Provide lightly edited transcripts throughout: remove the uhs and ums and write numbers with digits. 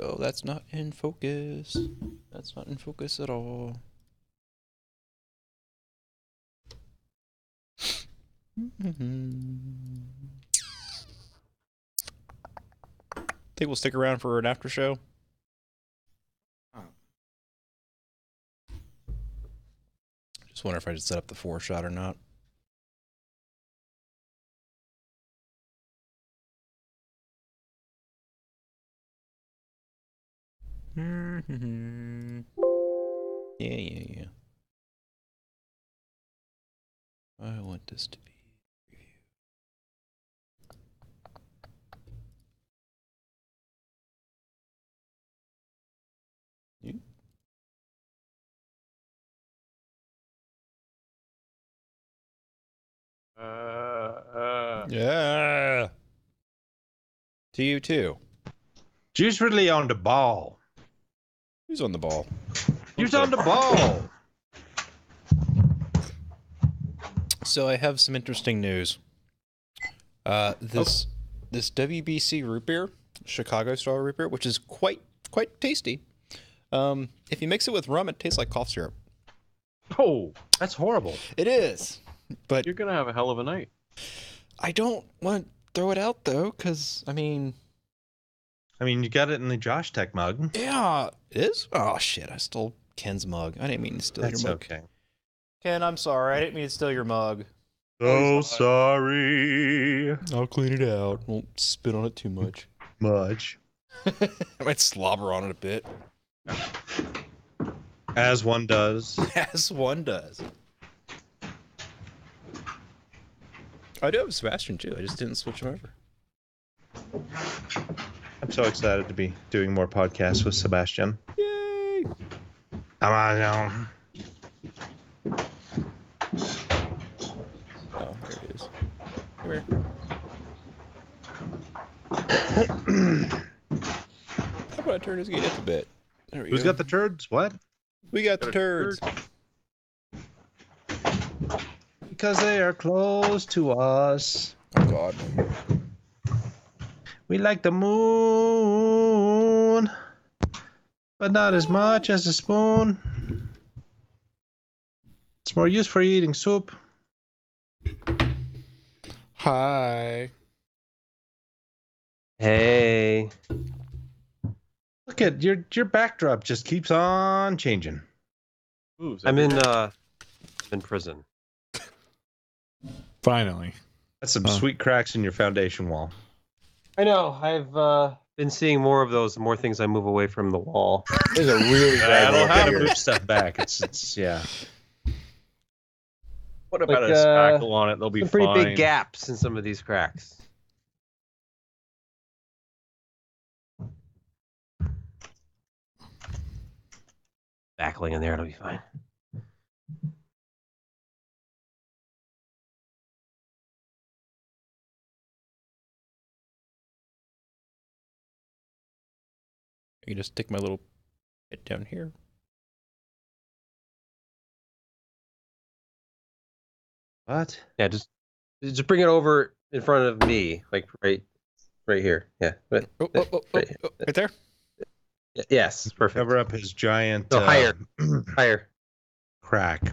Oh, that's not in focus. That's not in focus at all. Think we'll stick around for an after show? Just wonder if I should set up the 4-shot or not. Yeah. I want this to be review. Yeah. To you too. Juice really on the ball. Who's on the ball? Juice on the ball. So I have some interesting news. This WBC root beer, Chicago style root beer, which is quite tasty. If you mix it with rum, it tastes like cough syrup. Oh, that's horrible. It is, but You're gonna have a hell of a night. I don't want to throw it out though, because I mean, you got it in the Josh Tech mug. yeah, it is. Oh shit! I stole Ken's mug. I didn't mean to steal That's your mug. okay. Ken, I'm sorry. I didn't mean to steal your mug. So sorry. I'll clean it out. Won't spit on it too much. Much. I might slobber on it a bit. As one does. As one does. I do have Sebastian too. I just didn't switch him over. I'm so excited to be doing more podcasts with Sebastian. Yay! Come on now. Oh, there it is. Come here. How about I turn his gate up a bit? There we Who's go. got the turds? What? We got the turds. Because they are close to us. Oh God. We like the moon, but not as much as a spoon. It's more used for eating soup. Hi. Hey. Look at your backdrop just keeps on changing. Moves I'm every in day. prison. Finally. That's some sweet cracks in your foundation wall. I know. I've been seeing more of those the more things I move away from the wall. There's a really bad That'll wall have to here. move stuff back. It's yeah. What about Like, a spackle on it? They'll be Some pretty fine. big gaps in some of these cracks. Backling in there, it'll be fine. You can just stick my little bit down here. What? Yeah, just bring it over in front of me, like right here. Yeah. Right, Right there. Yes, perfect. Cover up his giant No, higher. Higher. crack.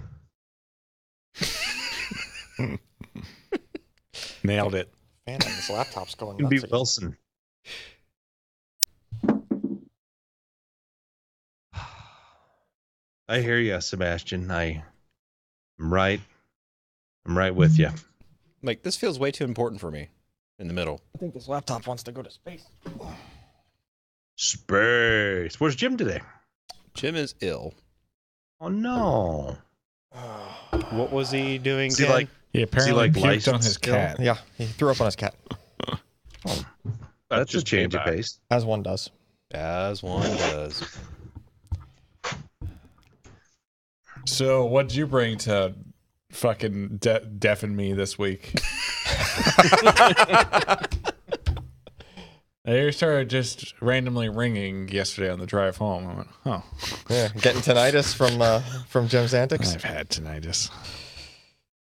Nailed it. Man, this laptop's going You can be nuts again. Wilson. I hear you, Sebastian. I'm right with you. Like, this feels way too important for me. In the middle. I think this laptop wants to go to space. Space. Where's Jim today? Jim is ill. Oh no. What was he doing? Is he Ken? like He apparently like puked on licensed his still? cat. Yeah, he threw up on his cat, that's a just change of payback. pace? as one does. As one does. So, what'd you bring to fucking deafen me this week? I started just randomly ringing yesterday on the drive home. I went, oh, Yeah, getting tinnitus from Jim's antics. I've had tinnitus.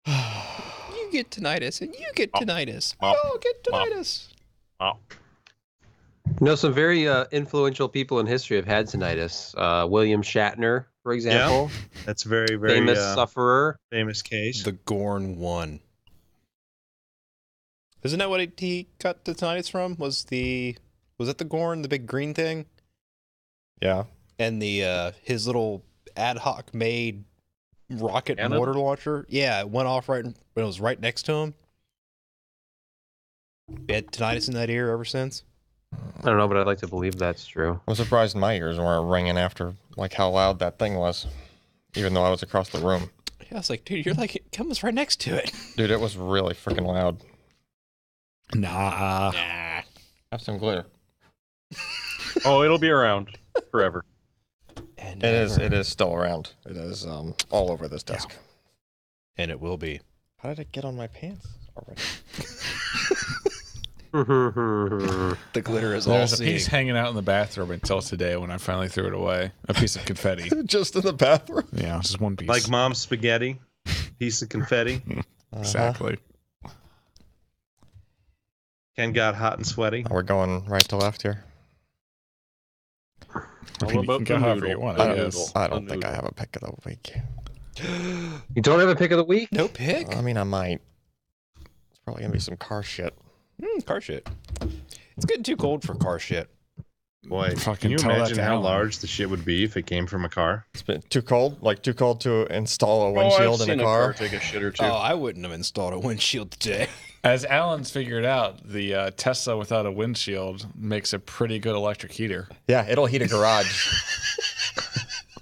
You get tinnitus, and you get tinnitus. Oh. We all get tinnitus. Oh. You know, some very influential people in history have had tinnitus. William Shatner, for example, That's very, very famous sufferer. famous case. The Gorn 1. Isn't that what he got the tinnitus from? Was it the Gorn, the big green thing? Yeah. And the his little ad hoc made rocket Cannon? mortar launcher? Yeah, it went off when it was right next to him. He had tinnitus in that ear ever since. I don't know, but I'd like to believe that's true. I'm surprised my ears weren't ringing after like how loud that thing was, even though I was across the room. Yeah, I was like, dude, you're like, it comes right next to it. Dude, it was really freaking loud. Nah. Nah. Have some glitter. Oh, it'll be around forever. And It is still around. It is all over this desk. And it will be. How did it get on my pants already? The glitter is all There's a seeing. piece hanging out in the bathroom until today when I finally threw it away. A piece of confetti. Just in the bathroom. Yeah, just one piece. Like mom's spaghetti, piece of confetti. Exactly. Ken got hot and sweaty. We're going right to left here. I All mean, you about can go the however you noodle. want, The I noodle. guess. I don't The think I noodle. have a pick of the week. You don't have a pick of the week? No pick? I mean, I might. It's probably gonna be some car shit. Car shit. It's getting too cold for car shit. Boy, Fucking can you tell that imagine to how Alan. large the shit would be if it came from a car? It's been too cold. Like too cold to install a Oh, I've windshield in seen a car. take a shit or two. Oh, I wouldn't have installed a windshield today. As Alan's figured out, the Tesla without a windshield makes a pretty good electric heater. Yeah, it'll heat a garage.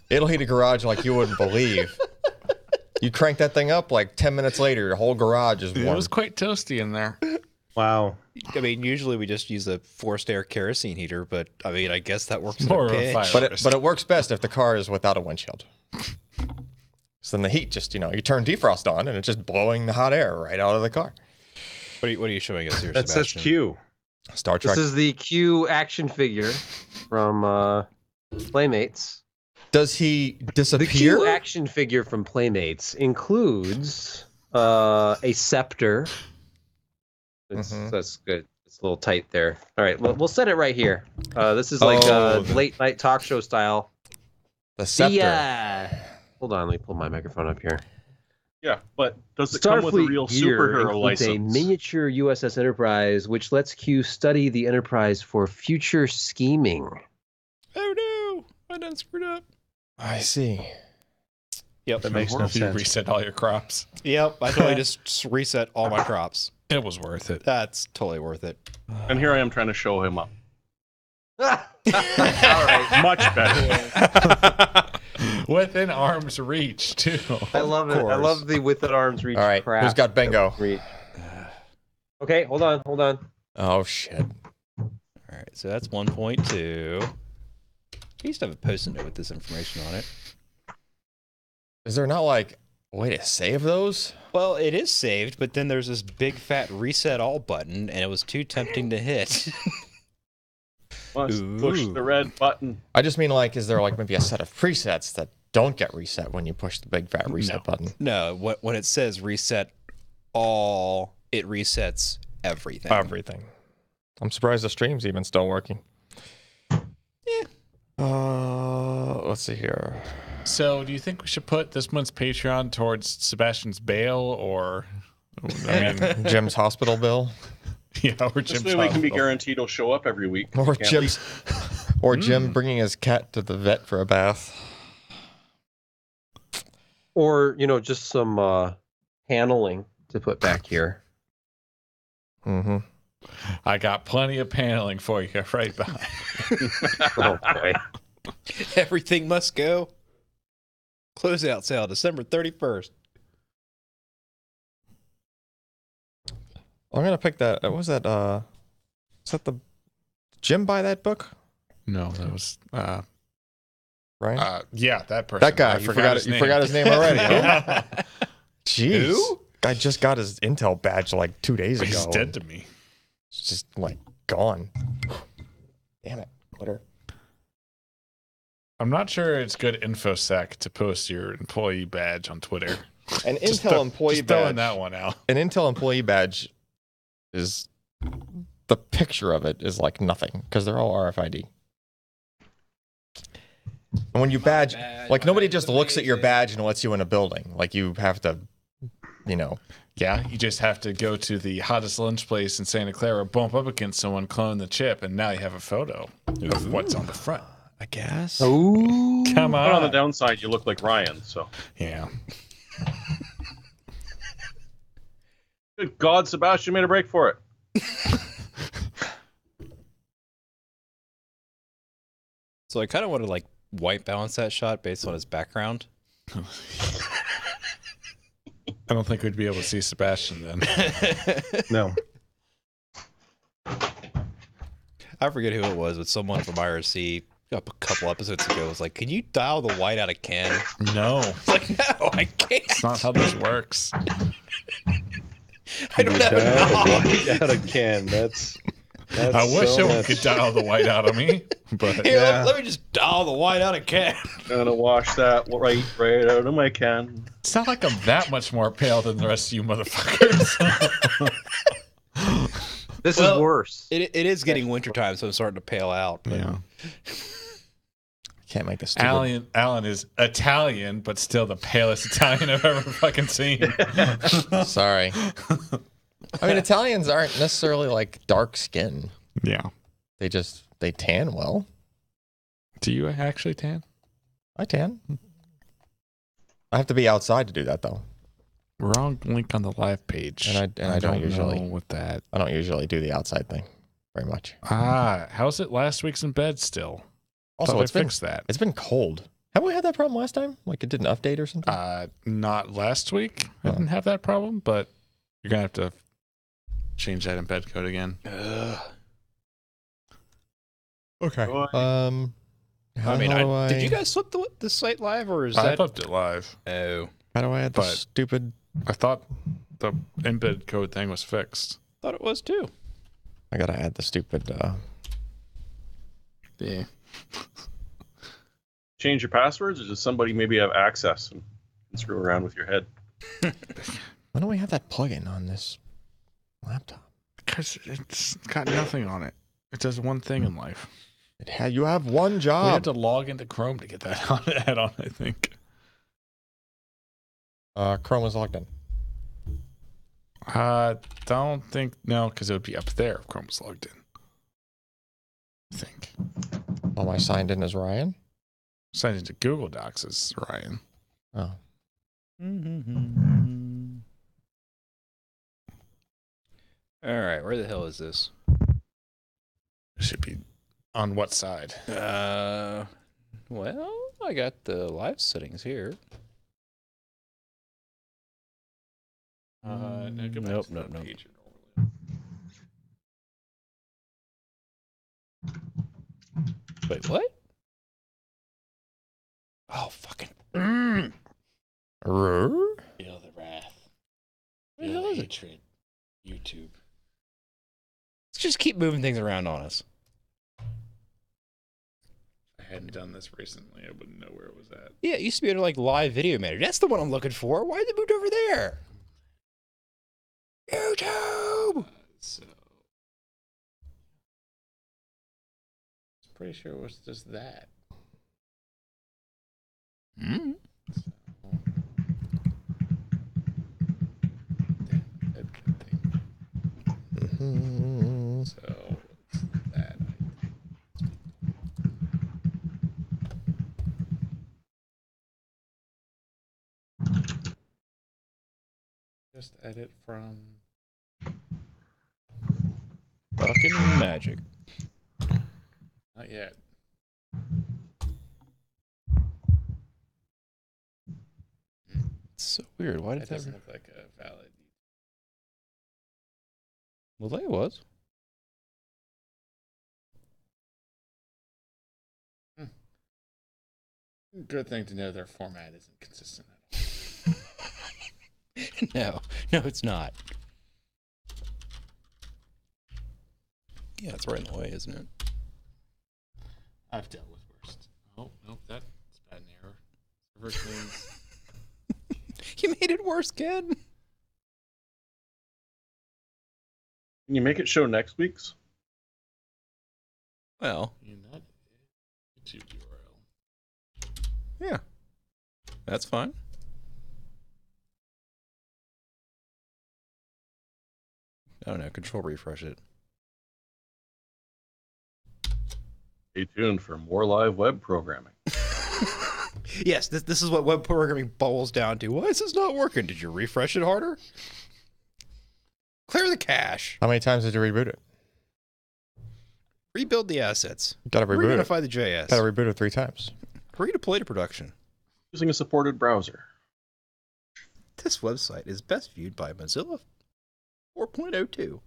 It'll heat a garage like you wouldn't believe. You crank that thing up, like 10 minutes later, your whole garage is It warm. was quite toasty in there. Wow. I mean, usually we just use a forced air kerosene heater, but I mean, I guess that works More at of a a pinch. fire. But it works best if the car is without a windshield. So then the heat just, you turn defrost on and it's just blowing the hot air right out of the car. What are you showing us here, That says Sebastian? Q. Star Trek. This is the Q action figure from Playmates. Does he The disappear? Q action figure from Playmates includes a scepter. That's good. It's a little tight there. All right, we'll set it right here. This is like late night talk show style. The scepter. Hold on, let me pull my microphone up here. Yeah, but does it come with a real gear superhero includes a license? miniature USS Enterprise, which lets Q study the Enterprise for future scheming. Oh no! I done screwed up. I see. Yep. That makes no You sense. reset all your crops. Yep. I totally just reset all my crops. It was worth it. That's totally worth it. And here I am trying to show him up. All right. Much better. Within arm's reach, too. I love it. I course. love the with at arm's reach. All right, crap. who's got bingo? Okay, hold on. Oh, shit. All right. So that's 1.2. I used to have a post-it note with this information on it. Is there not like a way to save those? Well, it is saved, but then there's this big fat reset all button, and it was too tempting to hit. Must push the red button. I just mean like, is there like maybe a set of presets that don't get reset when you push the big fat reset No. button? No, when it says reset all, it resets everything. Everything. I'm surprised the stream's even still working. Let's see here. So, do you think we should put this month's Patreon towards Sebastian's bail, or I mean, Jim's hospital bill, yeah, or This Jim's way we can be hospital? guaranteed he'll show up every week. or Can't Jim's, or Jim bringing his cat to the vet for a bath. Or just some paneling to put back here. Mm-hmm. I got plenty of paneling for you right behind. Oh boy. Everything must go. Closeout sale, December 31st. I'm gonna pick that. What was that? Is that the Jim buy that book? No, that was Right? yeah, that person. That guy. I You forgot his it. You name. forgot his name already. Huh? Jeez. Who? Guy just got his Intel badge like 2 days ago. He's dead to me. It's just like gone. Damn it. Glitter. I'm not sure it's good infosec to post your employee badge on Twitter. An Just Intel employee just throwing badge. that one out. An Intel employee badge is the picture of it is like nothing because they're all RFID. And when you badge, like nobody just looks at your badge and lets you in a building. Like you have to, you know. Yeah, you just have to go to the hottest lunch place in Santa Clara, bump up against someone, clone the chip, and now you have a photo of what's on the front. I guess. Ooh. Come on. But on the downside, you look like Ryan. So, Yeah. good God, Sebastian made a break for it. So I kind of want to like white balance that shot based on his background. I don't think we'd be able to see Sebastian then. No. I forget who it was, but someone from IRC a couple episodes ago was like, "Can you dial the white out of Ken?" No, It's like, no, I can't. it's not how this works. I don't have a knob. White out of Ken. That's I wish so someone much. could dial the white out of me, but Here, Yeah. let me just dial the white out of Ken. Gonna wash that right out of my can. it's not like I'm that much more pale than the rest of you motherfuckers. This Well, is worse. It is getting wintertime, so I'm starting to pale out. But Yeah. Can't make this stupid. Alan is Italian, but still the palest Italian I've ever fucking seen. Sorry. I mean, Italians aren't necessarily like dark skin. Yeah. They tan well. Do you actually tan? I tan. I have to be outside to do that though. Wrong link on the live page. And I don't usually- know with that. I don't usually do the outside thing very much. How's it last week's in bed still? Also, Thought it's they been fixed that. it's been cold. Have we had that problem last time? Like it didn't update or something? Not last week. I didn't have that problem, but you're gonna have to change that embed code again. Okay. Boy. How I mean, the hell do did you guys flip the site live, or is I that? flipped it live. Oh, How do I add the but- stupid? I thought the embed code thing was fixed. thought it was too. I gotta add the stupid. Yeah. Change your passwords, or does somebody maybe have access and screw around with your head? Why don't we have that plugin on this laptop? Because it's got nothing on it. It does one thing in life. You have one We have job. to log into Chrome to get that on add-on, I think. Chrome is logged in. Don't think no, because it would be up there if Chrome was logged in. I think. Am I signed in as Ryan? Signed into Google Docs as Ryan. Oh. All right, where the hell is this? It should be on what side? Well, I got the live settings here. No, go back Nope, to nope, the nope. page you're normally Wait, what? Oh, fucking. Rrr? Feel the wrath. Where the hell is it? hatred. YouTube. Let's just keep moving things around on us. If I hadn't done this recently, I wouldn't know where it was at. Yeah, it used to be under like live video manager. That's the one I'm looking for. Why did it move over there? YouTube. So, I'm pretty sure it was just that. Hmm. Mhm. So that. Just edit from. Fucking magic. Not yet. It's so weird. Why did It that? doesn't look like a valid. Well, there it was. Good thing to know their format isn't consistent at No, it's not. Yeah, it's right in the way, isn't it? all. I've dealt with worse. Oh, nope, that's bad an error. Server names. You made it worse, Ken. Can you make it show next week's? Well, In that YouTube URL. yeah. That's fine. I don't know. Control refresh it. Stay tuned for more live web programming. Yes, this is what web programming boils down to. Why is this not working? Did you refresh it harder? Clear the cache. How many times did you reboot it? Rebuild the assets. You gotta reboot it. Reunify the JS. Gotta reboot it 3 times. Redeploy to production. Using a supported browser. This website is best viewed by Mozilla 4.02.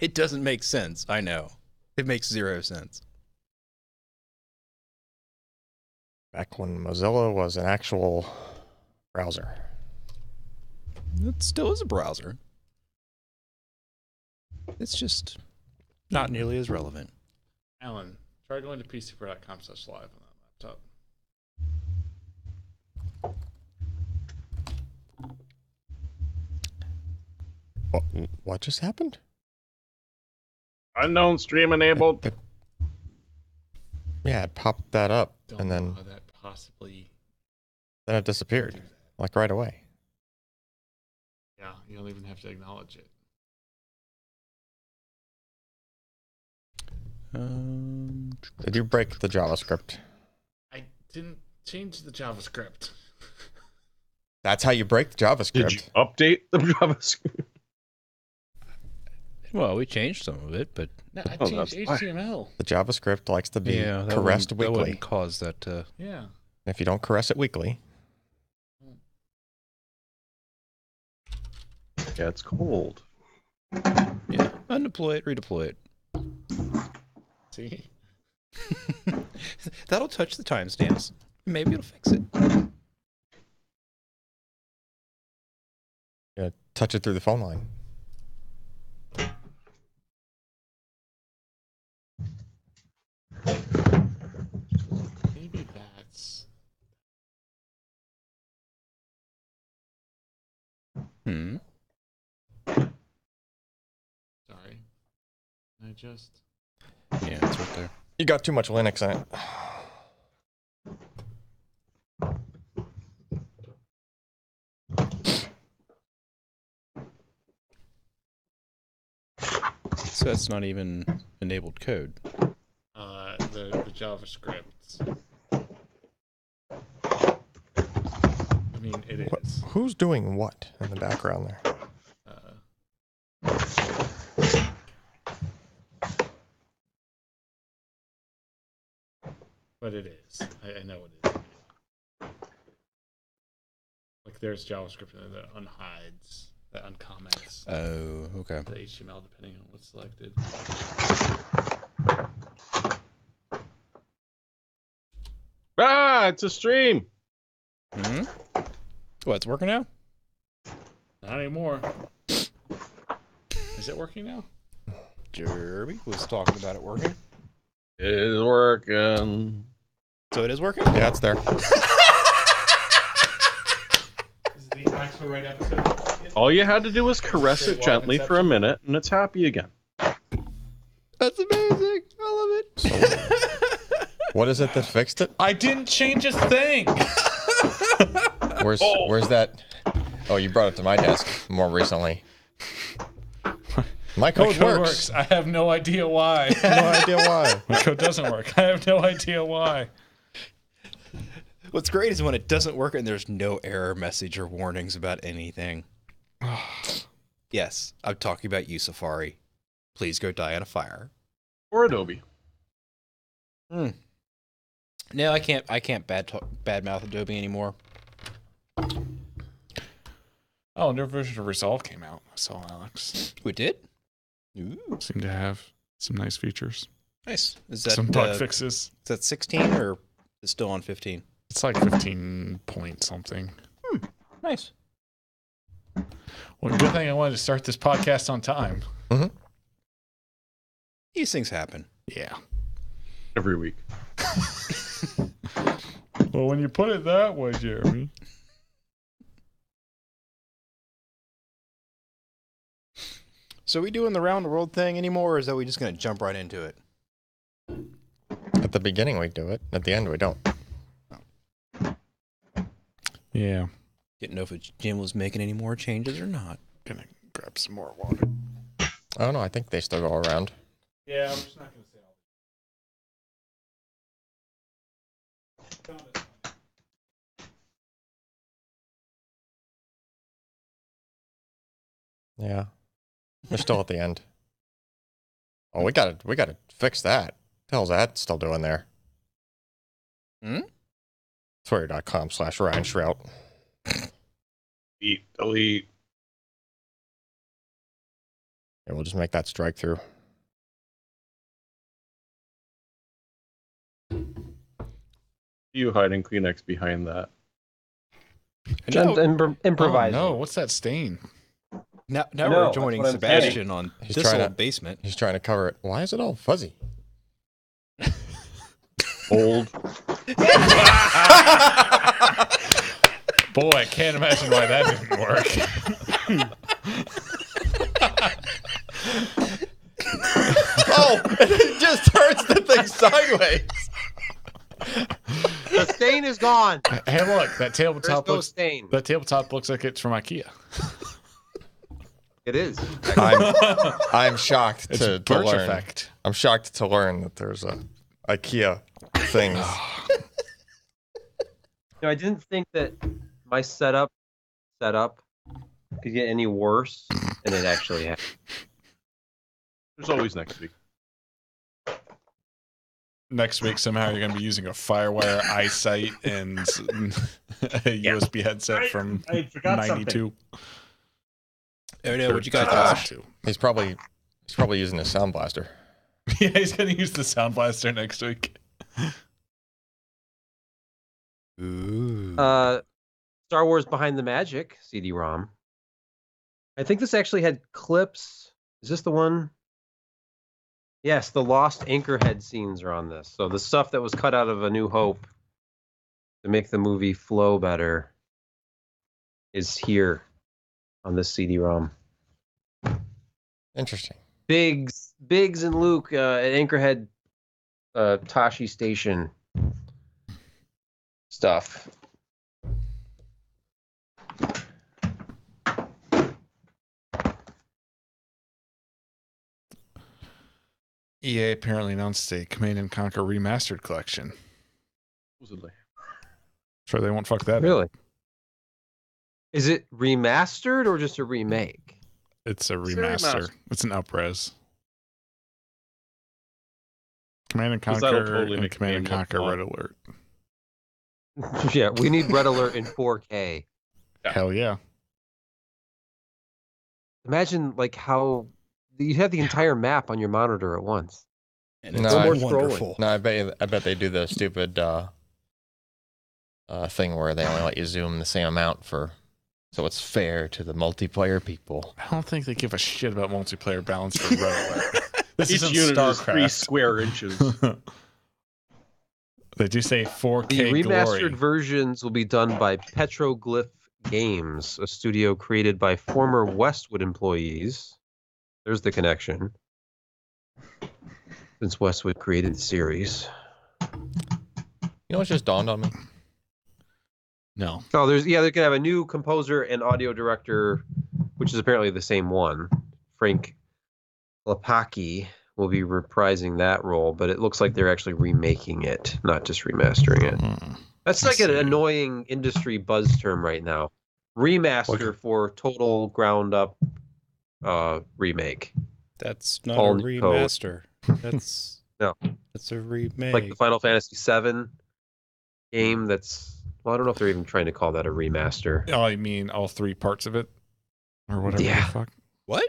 It doesn't make sense. I know. It makes 0 sense. Back when Mozilla was an actual browser. It still is a browser. It's just not nearly as relevant. Alan, try going to pcpro.com/live on that laptop. What just happened? Unknown stream enabled. Yeah, it popped that up, Don't and know then how that possibly. it disappeared, like right away. Yeah, you don't even have to acknowledge it. Did you break the JavaScript? I didn't change the JavaScript. That's how you break the JavaScript. Did you update the JavaScript? Well, we changed some of it, but No, I Oh, changed that's why. HTML. The JavaScript likes to be yeah, that caressed wouldn't- weekly. That wouldn't cause that. Yeah. If you don't caress it weekly, Yeah, it's cold. Yeah, undeploy it, redeploy it. See? That'll touch the timestamps. Maybe it'll fix it. yeah, touch it through the phone line. Maybe that's. Hmm. Sorry. I just. Yeah, it's right there. You got too much Linux in it. So that's not even enabled code. The JavaScript. I mean, it is. Who's doing what in the background there? But it is. I know it is. Like there's JavaScript in there that unhides, that uncomments Oh, okay. the HTML depending on what's selected. Ah, it's a stream. Hmm. What? It's working now? Not anymore. Is it working now? Jerby was talking about it working. It is working. So it is working? Yeah, it's there. Is the actual right episode? All you had to do was caress it gently for a minute, and it's happy again. That's amazing. I love it. What is it that fixed it? I didn't change a thing. Where's that? Oh, you brought it to my desk more recently. My code, works. I have no idea why. No idea why. My code doesn't work. I have no idea why. What's great is when it doesn't work and there's no error message or warnings about anything. Yes, I'm talking about you, Safari. Please go die on a fire. Or Adobe. No, I can't badmouth Adobe anymore. Oh, a new version of Resolve came out. I saw Alex. We did? Ooh, Seemed to have some nice features. nice. Is that Some bug fixes. Is that 16 or is it still on 15? It's like 15 point something. Nice. Well, good thing I wanted to start this podcast on time. These things happen. Yeah. Every week. Well, when you put it that way, Jeremy. So we doing the round the world thing anymore, or is that we just gonna jump right into it? At the beginning we do it. At the end we don't. Yeah. Didn't know if Jim was making any more changes or not. Gonna grab some more water. Oh no, I think they still go around. Yeah, I'm just not gonna say all. Yeah. They're still at the end. Oh, we gotta fix that. The hell's that still doing there? Twitter.com/Ryan Shrout. Delete. Yeah, we'll just make that strike through. You hiding Kleenex behind that. Just improvise. Oh, no, what's that stain? Now No, we're that's joining what I'm Sebastian on He's this trying old to- basement. He's trying to cover it. Why is it all fuzzy? Old. Boy, I can't imagine why that didn't work. Oh, it just turns the thing sideways. The stain is gone. Hey, look, that There's tabletop no looks. stain. That tabletop looks like it's from IKEA. It is. I'm shocked It's to birch learn. effect. I'm shocked to learn that there's a IKEA things. I didn't think that my setup could get any worse than it actually has. There's always next week. Next week, somehow you're going to be using a FireWire eyesight and a USB headset from I forgot 92. Oh no, what you got, Josh? Josh? He's probably using a sound blaster. Yeah, he's going to use the Sound Blaster next week. Ooh. Star Wars Behind the Magic CD-ROM. I think this actually had clips. Is this the one? Yes, the Lost Anchorhead scenes are on this. So the stuff that was cut out of A New Hope to make the movie flow better is here on this CD-ROM. Interesting. Biggs and Luke at Anchorhead Tashi Station stuff. EA apparently announced a Command and Conquer Remastered collection. Supposedly. Sure, they won't fuck that up. Really? Is it remastered or just a remake? It's a It's a remaster. remaster. It's an upres. Command and 'Cause that'll Conquer totally and make the Command and game look Conquer fun. Red Alert. Yeah, we need Red Alert in 4K. Yeah. Hell yeah. Imagine like how you have the entire map on your monitor at once. And No, it's I- wonderful. No, I bet they do the stupid thing where they only let you zoom the same amount so it's fair to the multiplayer people. I don't think they give a shit about multiplayer balance for Red Alert. This Each isn't unit is 3 StarCraft. square inches. They do say The 4K remastered glory. versions will be done by Petroglyph Games, a studio created by former Westwood employees. There's the connection. Since Westwood created the series. You know, it's just dawned on me. No. Oh, they're gonna have a new composer and audio director, which is apparently the same one. Frank Lapaki will be reprising that role, but it looks like they're actually remaking it, not just remastering it. That's like an annoying industry buzz term right now. Remaster for total ground up remake. That's not All a new code. remaster. That's No. That's a remake. Like the Final Fantasy VII game that's, well, I don't know if they're even trying to call that a remaster. Oh, I mean all 3 parts of it? Or whatever Yeah. the fuck? What?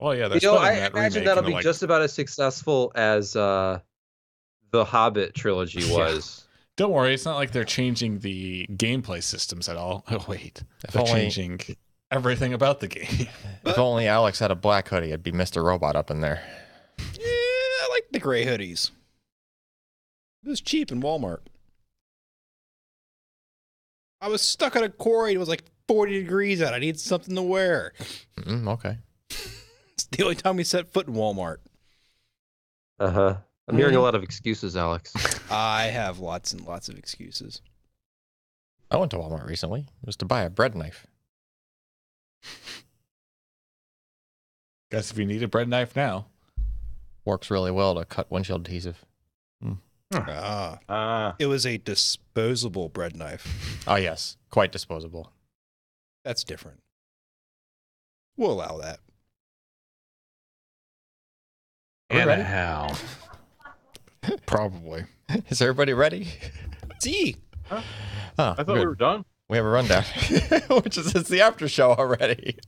Well, yeah, You that's know, I that imagine remake that'll into, be like, just about as successful as the Hobbit trilogy Yeah. was. Don't worry, it's not like they're changing the gameplay systems at all. Oh wait, If they're only- changing everything about the game. If only Alex had a black hoodie, it'd be Mr. Robot up in there. Yeah, I like the gray hoodies. It was cheap in Walmart. I was stuck at a quarry. It was like 40 degrees out. I need something to wear. Okay. The only time we set foot in Walmart. Uh-huh. I'm hearing a lot of excuses, Alex. I have lots and lots of excuses. I went to Walmart recently. It was to buy a bread knife. Guess if you need a bread knife now. Works really well to cut windshield adhesive. It was a disposable bread knife. Oh, yes. Quite disposable. That's different. We'll allow that. And ready? how? Probably. Is everybody ready? See? Oh, I thought we good. were done. We have a rundown, which is it's the after show already.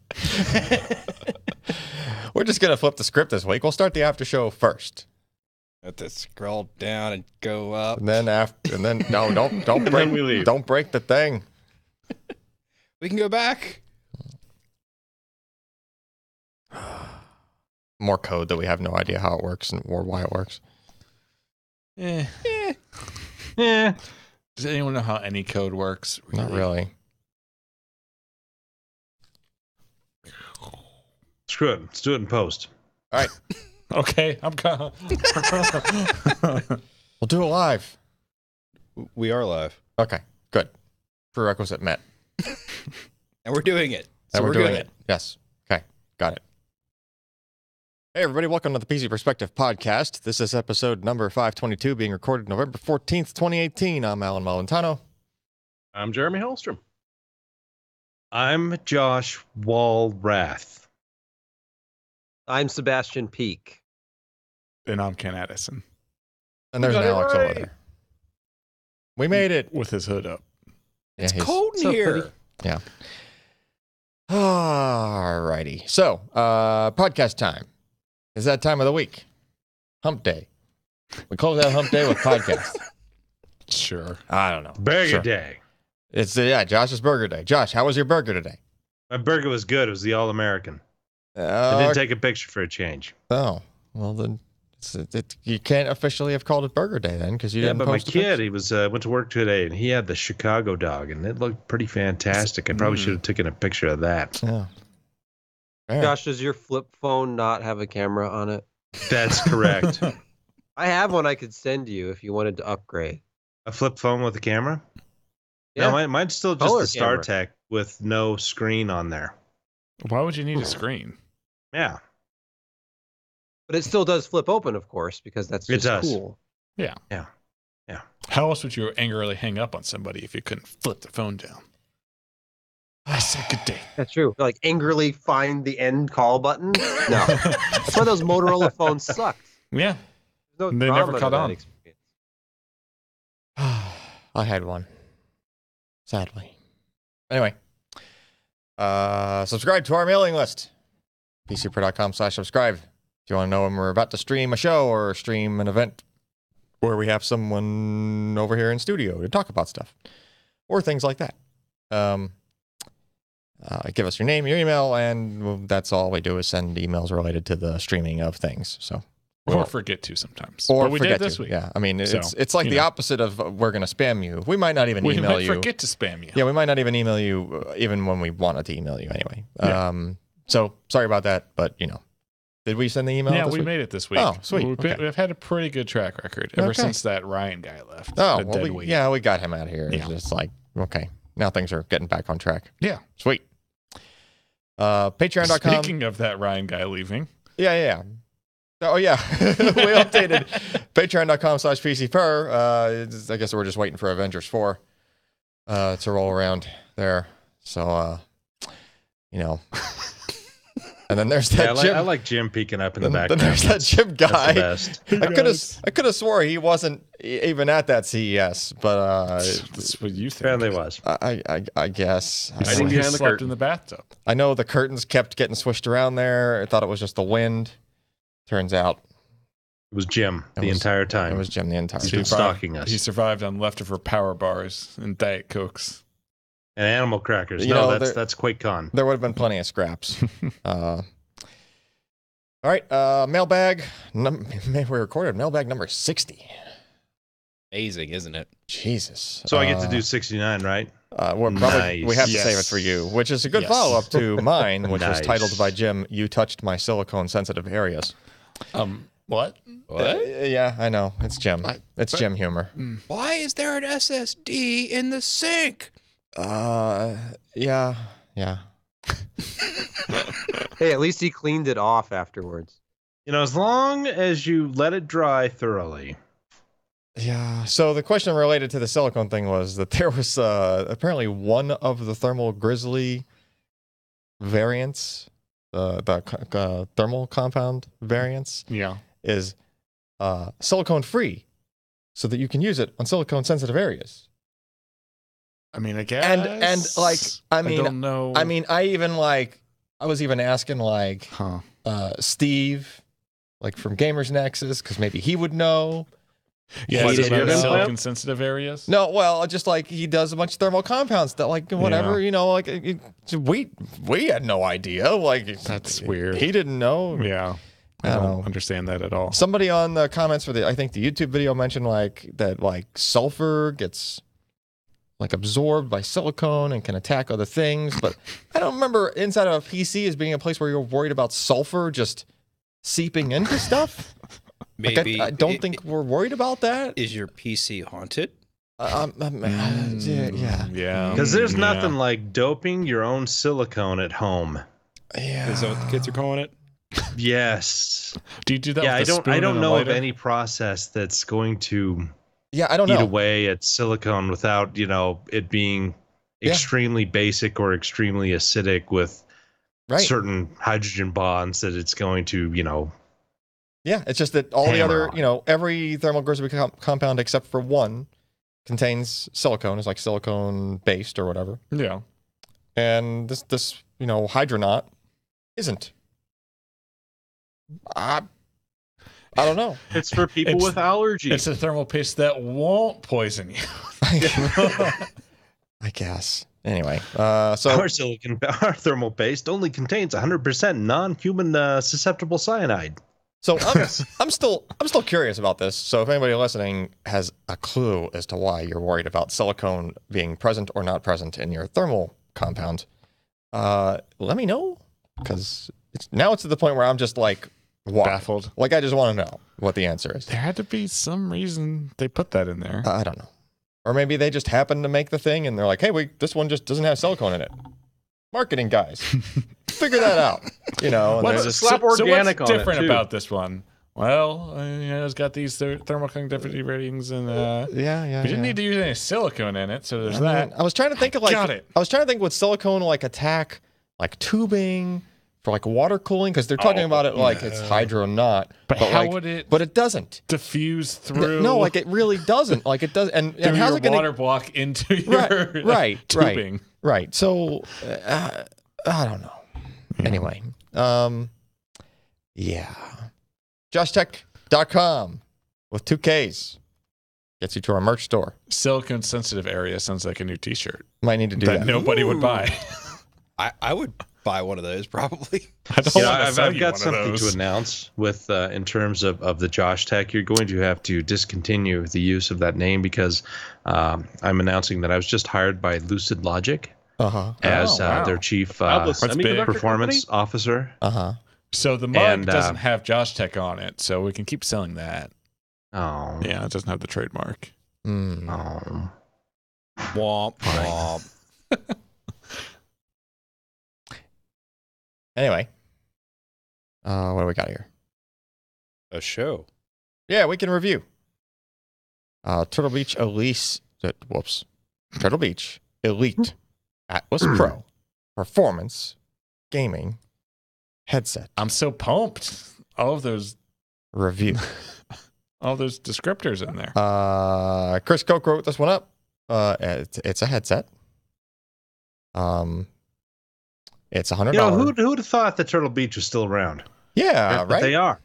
We're just gonna flip the script this week. We'll start the after show first, Let this scroll down and go up. and then no, don't And break. then we leave. Don't break the thing. We can go back. More code that we have no idea how it works or why it works. Eh. Does anyone know how any code works? Not really. Screw it. Let's do it in post. All right, Okay, I'm kind we'll do it live. We are live. Okay, good. Prerequisite met. And we're doing it. So And we're doing good. it. Yes. Okay. Got it. Hey, everybody. Welcome to the PC Perspective Podcast. This is episode number 522 being recorded November 14th, 2018. I'm Alan Malentano. I'm Jeremy Hellstrom. I'm Josh Walrath. I'm Sebastian Peak. And I'm Ken Addison And there's got an it Alex over right. there. We made it. with his hood up. It's Yeah, he's- cold in so here. pretty. All righty. So, podcast time. Is that time of the week? Hump day. We close out hump day with podcast. Sure. I don't know. Burger Sure. Day. It's Josh's burger day. Josh, how was your burger today? My burger was good. It was the All-American. I didn't take a picture for a change. Oh, well then, you can't officially have called it Burger Day then because you Yeah, didn't but my post a picture. kid, he was went to work today, and he had the Chicago dog, and it looked pretty fantastic. I probably should have taken a picture of that. Yeah. Fair. Josh, does your flip phone not have a camera on it? That's correct. I have one I could send you if you wanted to upgrade. A flip phone with a camera? Yeah. No, mine's still just Color the camera. StarTech with no screen on there. Why would you need a screen? Yeah. But it still does flip open, of course, because that's It just does. cool. How else would you angrily hang up on somebody if you couldn't flip the phone down? I said good day. That's true. Like angrily find the end call button. No, that's why those Motorola phones sucked. Yeah. There's no They never drama to caught that on. experience. I had one. Sadly. Anyway, subscribe to our mailing list. PCPro.com/subscribe. If you want to know when we're about to stream a show or stream an event where we have someone over here in studio to talk about stuff or things like that. Give us your name, your email, and that's all we do is send emails related to the streaming of things. So, Or forget to sometimes. or But we forget did this to. week. Yeah, I mean, So, it's like you the know. opposite of we're going to spam you. We might not even We email might you. forget to spam you. Yeah, we might not even email you even when we wanted to email you anyway. Yeah. So sorry about that, but did we send the email? Yeah, this we week? made it this week. Oh, sweet. We've Okay. had a pretty good track record ever Okay. since that Ryan guy left. Oh, a well, dead we weight. got him out of here. Yeah. It's just like, okay, now things are getting back on track. Yeah. Sweet. Patreon.com. Speaking of that Ryan guy leaving, Yeah. Oh, yeah. We updated patreon.com/PCPer. I guess we're just waiting for Avengers 4 to roll around there. So, And then there's that Yeah, Jim. I like Jim peeking up in the then background. there's that Jim That's guy. the best. I could have swore he wasn't even at that CES, but that's what you think. Apparently was. I guess He I think he behind the slept curtain. in the bathtub. I know the curtains kept getting swished around there. I thought it was just the wind. Turns out It was Jim It the was- entire time. it was Jim the entire He's time. been stalking us. He survived on leftover power bars and Diet Cokes. And animal crackers. You No, know, that's QuakeCon. There would have been plenty of scraps. All right, mailbag. We recorded mailbag number 60. amazing, isn't it? Jesus. So I get to do 69, right? We have to Nice. save it for you, which is a good Yes. follow-up to mine, which was Nice. titled by Jim, "You Touched My Silicone-Sensitive Areas." What? Yeah, I know. It's Jim. It's Jim humor. Why is there an SSD in the sink? Yeah. Hey, at least he cleaned it off afterwards. You know, as long as you let it dry thoroughly. Yeah. So the question related to the silicone thing was that there was apparently one of the Thermal Grizzly variants, the thermal compound variants, Yeah. is silicone free, so that you can use it on silicone sensitive areas. I mean, I guess. And like, I don't know. I was even asking like Huh. Steve, like from Gamers Nexus, because maybe he would know. Yeah, What, is is it your about implant? silicon sensitive areas? No, well, just like he does a bunch of thermal compounds that, like, whatever, Yeah. you know, like we had no idea. Like, That's weird. He didn't know. Yeah. I I don't don't know. understand that at all. Somebody on the comments for I think the YouTube video mentioned like that, like sulfur gets like absorbed by silicone and can attack other things. But I don't remember inside of a PC as being a place where you're worried about sulfur just seeping into stuff. Like, Maybe. I don't think we're worried about that. Is your PC haunted? Yeah. Yeah. Because there's Yeah. nothing like doping your own silicone at home. Yeah. Is that what the kids are calling it? Yes. Do you do that Yeah, with a spoon I don't and a know of lighter? any process that's going to Yeah, I don't eat know. away at silicone without, you know, it being Yeah. extremely basic or extremely acidic with Right. certain hydrogen bonds that it's going to, you know, Yeah, it's just that all the Hammer other, on. you know, every thermal Grizzly compound except for one contains silicone. It's like silicone based or whatever. Yeah. And this you know, hydronaut isn't. I don't know. It's for people It's- with allergies. It's a thermal paste that won't poison you. I guess. Anyway, so our thermal paste only contains 100% non-human susceptible cyanide. So I'm still curious about this. So if anybody listening has a clue as to why you're worried about silicone being present or not present in your thermal compound, let me know, because it's to the point where I'm just like Baffled. Like I just want to know what the answer is. There had to be some reason they put that in there. I don't know, or maybe they just happened to make the thing and they're like, hey, this one just doesn't have silicone in it. Marketing guys, figure that out. You know, and What's, they're just slap organic what's on it, different too. about this one? Well, you know, it's got these thermal conductivity ratings, and yeah. we didn't need to use any silicone in it, so there's I that. mean, I was trying to think of like got it. I was trying to think would silicone like attack like tubing for like water cooling, because they're talking about it like it's hydronaut, But how like, would it But it doesn't. diffuse through? No, like it really doesn't. Like it does. And through how's your it going water block into your right, tubing. right. So I don't know. Anyway, yeah. JoshTech.com with 2 Ks gets you to our merch store. Silicone sensitive area sounds like a new T-shirt Might need to do that that. nobody would buy. I would buy one of those probably. I don't Yeah, want to sell I've you got one something of to those. announce with in terms of the Josh Tech. You're going to have to discontinue the use of that name because I'm announcing that I was just hired by Lucid Logic as wow. their chief Fabulous What's big? semiconductor performance company? officer. So the mug And, doesn't have Josh Tech on it, so we can keep selling that. Oh, Yeah, it doesn't have the trademark. oh. Womp womp. Anyway, what do we got here? A show. Yeah, we can review. Turtle Beach Elise. Turtle Beach Elite Atlas Pro Performance Gaming Headset I'm so pumped. All of those review. descriptors in there. Chris Koch wrote this one up. It's a headset. It's $100. You know, who'd have thought that Turtle Beach was still around? Yeah, But right. they are.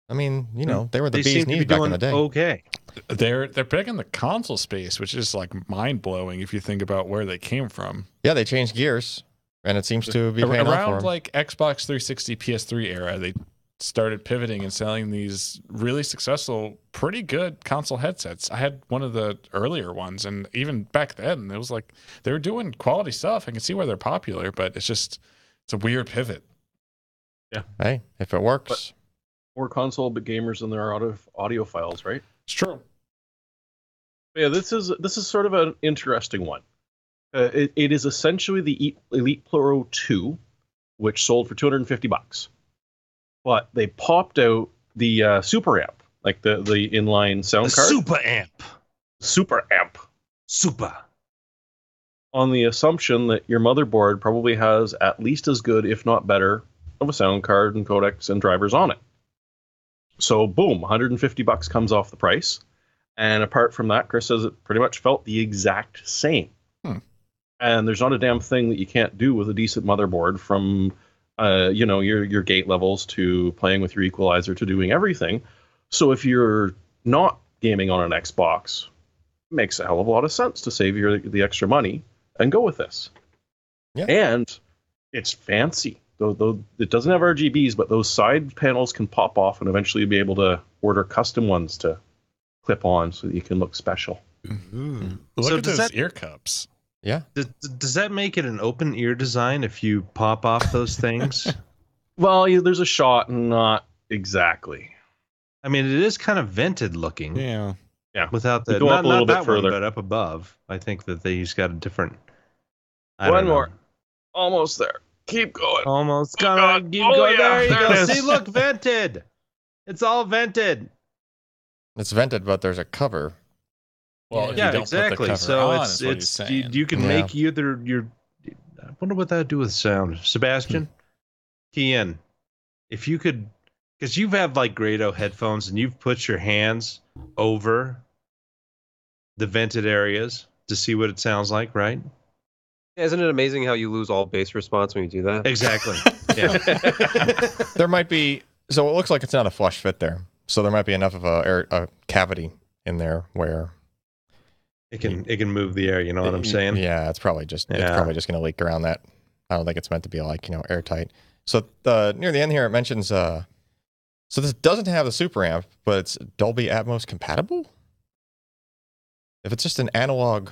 I mean, you know, they were the They bee's seem to knees be back in doing the day. okay. They're big in the console space, which is like mind blowing if you think about where they came from. Yeah, they changed gears, and it seems to be paying off for Around them. like Xbox 360, PS3 era, they started pivoting and selling these really successful, pretty good console headsets. I had one of the earlier ones, and even back then, it was like they were doing quality stuff. I can see why they're popular, but it's a weird pivot. Hey, if it works. More console but gamers than there are audiophiles, right? It's true. Yeah, this is sort of an interesting one. It is essentially the Elite Pro 2, which sold for $250. But they popped out the super amp, like the inline sound card. Super amp. On the assumption that your motherboard probably has at least as good, if not better, of a sound card and codecs and drivers on it. So boom, $150 comes off the price. And apart from that, Chris says it pretty much felt the exact same. And there's not a damn thing that you can't do with a decent motherboard, from your gate levels to playing with your equalizer to doing everything. So if you're not gaming on an Xbox, it makes a hell of a lot of sense to save the extra money and go with this. Yeah. And it's fancy. Though it doesn't have RGBs, but those side panels can pop off, and eventually you'll be able to order custom ones to clip on so that you can look special. Look at does those that- ear cups. Yeah. Does that make it an open ear design if you pop off those things? Well, there's a shot, not exactly. I mean, it is kind of vented looking. Yeah. Without You the go up a little bit that further. one, but up above. I think that they've got a different. One more. Almost there. Keep going. Almost Oh, gonna God. keep Oh, going. yeah, There you there go. it is. See, look, vented. It's all vented. It's vented, but there's a cover. Well, if Yeah, you don't exactly. Put the cover So on, it's is what he's saying. you can Yeah. make either your. I wonder what that would do with sound, Sebastian. Key in, if you could, because you've had like Grado headphones and you've put your hands over the vented areas to see what it sounds like, right? Isn't it amazing how you lose all bass response when you do that? Exactly. Yeah. There might be, so it looks like it's not a flush fit there. So there might be enough of a cavity in there where, It can move the air. You know what I'm saying? yeah, it's probably just Yeah. going to leak around that. I don't think it's meant to be like, airtight. So near the end here, it mentions, so this doesn't have the super amp, but it's Dolby Atmos compatible? If it's just an analog,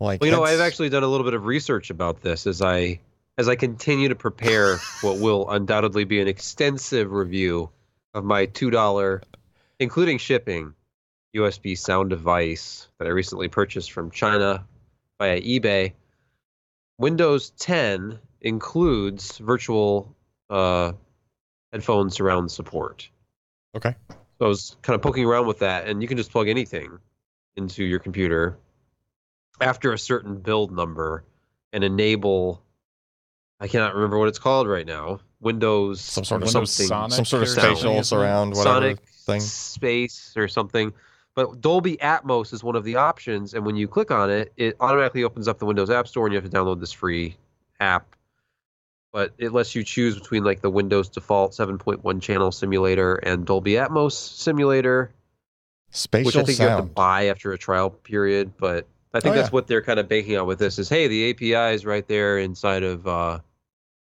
like, Well, I've actually done a little bit of research about this as I continue to prepare what will undoubtedly be an extensive review of my $2, including shipping, USB sound device that I recently purchased from China via eBay. Windows 10 includes virtual headphone surround support. Okay. So I was kind of poking around with that, and you can just plug anything into your computer after a certain build number and enable, I cannot remember what it's called right now, Windows some sort of Windows something, Sonic some sort of or something, spatial isn't it? surround, whatever Sonic thing. Space or something. But Dolby Atmos is one of the options, and when you click on it, it automatically opens up the Windows App Store, and you have to download this free app. But it lets you choose between like the Windows default 7.1 channel simulator and Dolby Atmos simulator, Spatial which I think you have to sound. buy after a trial period. But I think Oh, that's yeah. what they're kind of banking on with this is, hey, the API is right there inside of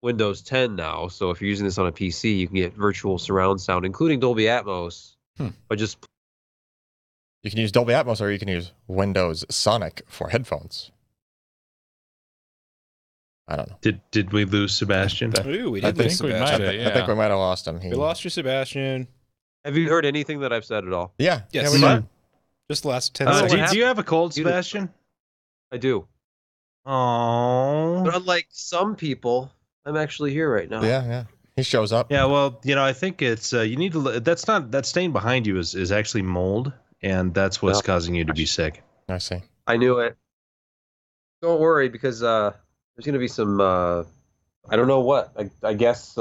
Windows 10 now. So if you're using this on a PC, you can get virtual surround sound, including Dolby Atmos, by just You can use Dolby Atmos or you can use Windows Sonic for headphones. I don't know. Did we lose Sebastian? Ooh, we I did think, lose we might Sebastian. have, I think yeah. we might have lost him. We lost you, Sebastian. Have you heard anything that I've said at all? Yeah. Yes. Yeah, we did. Just the last 10 Oh, seconds. what Do you have a cold, You did. Sebastian? I do. But Oh. unlike some people, I'm actually here right now. Yeah. He shows up. Yeah, well, I think it's you need to. That's not that stain behind you is actually mold, and that's what's Yeah. causing you to be sick. I see. I knew it. Don't worry, because there's going to be some, I don't know what, I guess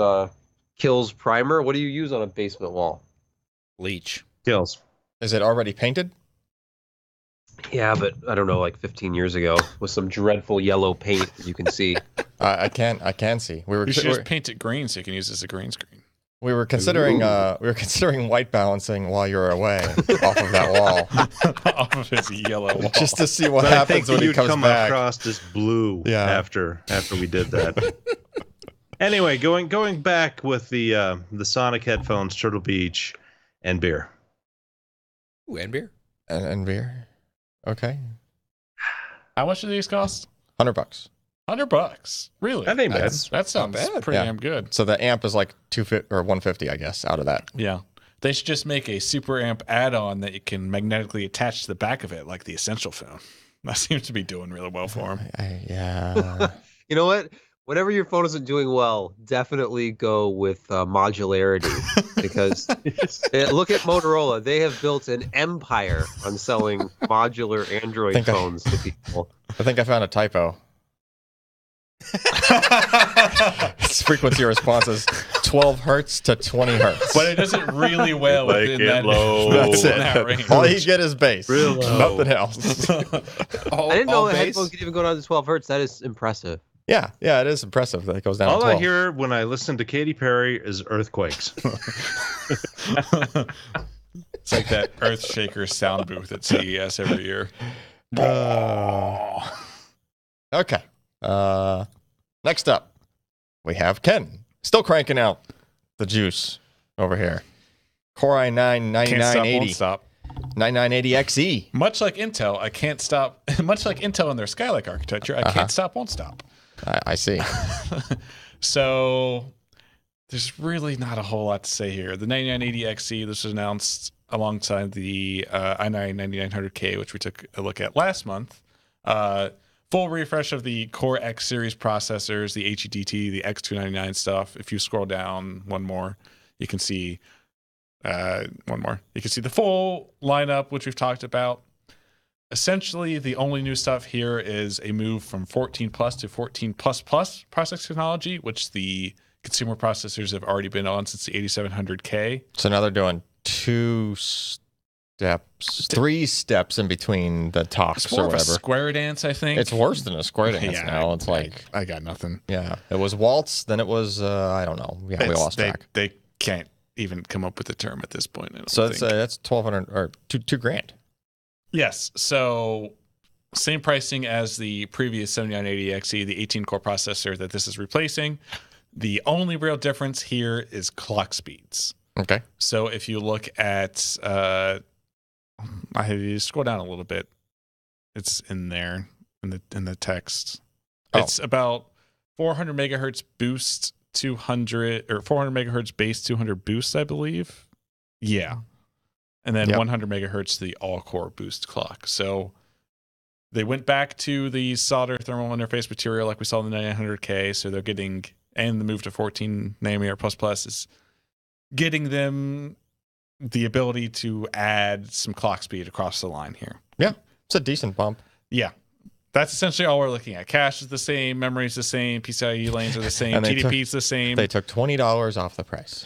Kills primer. What do you use on a basement wall? Leech. Kills. Is it already painted? Yeah, but I don't know, like 15 years ago with some dreadful yellow paint that you can see. I can see. We were You should we just paint it green so you can use it as a green screen. were considering white balancing while you were away off of that wall, Off of his yellow wall. just to see what But I think happens when he you'd comes come back. across as blue Yeah. after we did that. Anyway, going back with the Sonic headphones, Turtle Beach, and beer. Ooh, and beer. And beer. Okay. How much do these cost? $100. $100. Really? That ain't bad. That sounds bad. pretty Yeah. damn good. So the amp is like 250 or 150, I guess, out of that. Yeah. They should just make a super amp add-on that you can magnetically attach to the back of it, like the Essential phone. That seems to be doing really well for them. Yeah. You know what? Whenever your phone isn't doing well, definitely go with modularity because look at Motorola. They have built an empire on selling modular Android phones to people. I think I found a typo. Its frequency response is 12 hertz to 20 hertz. But it does it really well Like within it that, low. That's within that it. range. All you get is bass. Real low. Nothing else. I didn't know that headphones could even go down to 12 hertz. That is impressive. Yeah, it is impressive that it goes down All to 12. I hear when I listen to Katy Perry is earthquakes. It's like that Earthshaker sound booth at CES every year. Okay. Next up, we have Ken. Still cranking out the juice over here. Core i9 Can't stop, won't 9980. stop. 9980XE. Much like Intel, I can't stop. Much like Intel and their Skylake architecture, I can't stop, won't stop. I see. So there's really not a whole lot to say here. The 9980XE, this was announced alongside the i9 9900K, which we took a look at last month. Full refresh of the Core X series processors, the HEDT, the X299 stuff. If you scroll down one more, you can see one more. You can see the full lineup, which we've talked about. Essentially, the only new stuff here is a move from 14 plus to 14 plus plus process technology, which the consumer processors have already been on since the 8700K. So now they're doing 3 steps in between the talks It's more or of a whatever. square dance, I think. It's worse than a square dance Yeah, now. It's like, I got nothing. yeah, it was waltz, then it was, I don't know. Yeah, we It's- lost track. They can't even come up with a term at this point. I don't So think. that's 1,200 or $2,000. Yes. So same pricing as the previous 7980XE, the 18-core processor that this is replacing. The only real difference here is clock speeds. Okay. So if you look at, you scroll down a little bit, it's in there in the text. Oh. It's about 400 megahertz boost, 200 or 400 megahertz base, 200 boost, I believe. Yeah. And then Yep. 100 megahertz, the all-core boost clock. So they went back to the solder thermal interface material like we saw in the 900K. So they're getting, and the move to 14 nanometer plus plus is getting them the ability to add some clock speed across the line here. It's a decent bump. Yeah. That's essentially all we're looking at. Cache is the same, memory is the same, PCIe lanes are the same, And they TDP is the same. They took $20 off the price.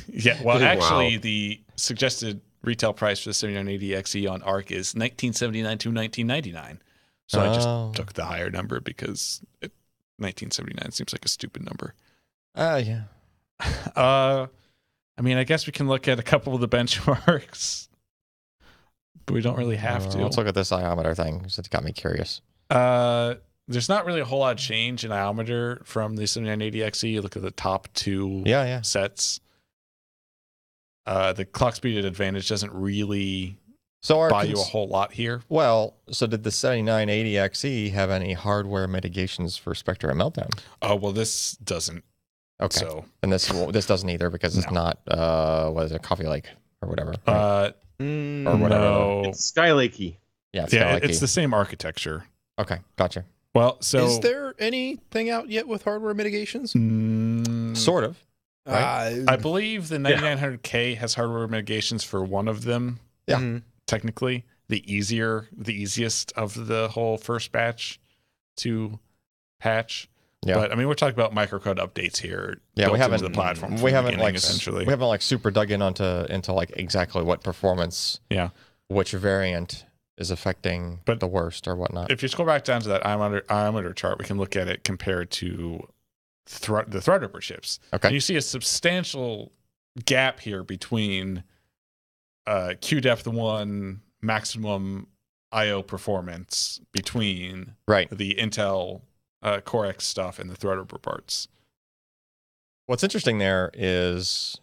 Yeah, well, Wow. actually, the suggested retail price for the 7980XE on ARC is $1979 to $1999. So I Oh. just took the higher number because 1979 seems like a stupid number. Yeah. I mean, I guess we can look at a couple of the benchmarks, but we don't really have to. Let's look at this iometer thing. 'Cause it got me curious. There's not really a whole lot of change in iometer from the 7980XE. You look at the top two Yeah. sets. The clock speed advantage doesn't really So our buy you a whole lot here. well, so did the 7980XE have any hardware mitigations for Spectre and Meltdown? Oh, well, this doesn't. Okay. So, And this doesn't either because it's not what is it, Coffee Lake or whatever. right? Or whatever. no. It's Skylakey. Yeah, it's Yeah, kinda it's the same architecture. Okay, gotcha. Well, so. Is there anything out yet with hardware mitigations? Sort of. I believe the 9900K has hardware mitigations for one of them. Yeah. Mhm. Technically, the easiest of the whole first batch to patch. Yeah. But I mean, we're talking about microcode updates here. Yeah, built we haven't into the platform. from we the haven't beginning, like essentially. we haven't like super dug in into like exactly what performance Yeah. which variant is affecting But the worst or whatnot. If you scroll back down to that iometer chart, we can look at it compared to the Threadripper chips. Okay. And you see a substantial gap here between QDEPT1 maximum IO performance between Right. the Intel Core X stuff and the Threadripper parts. What's interesting there is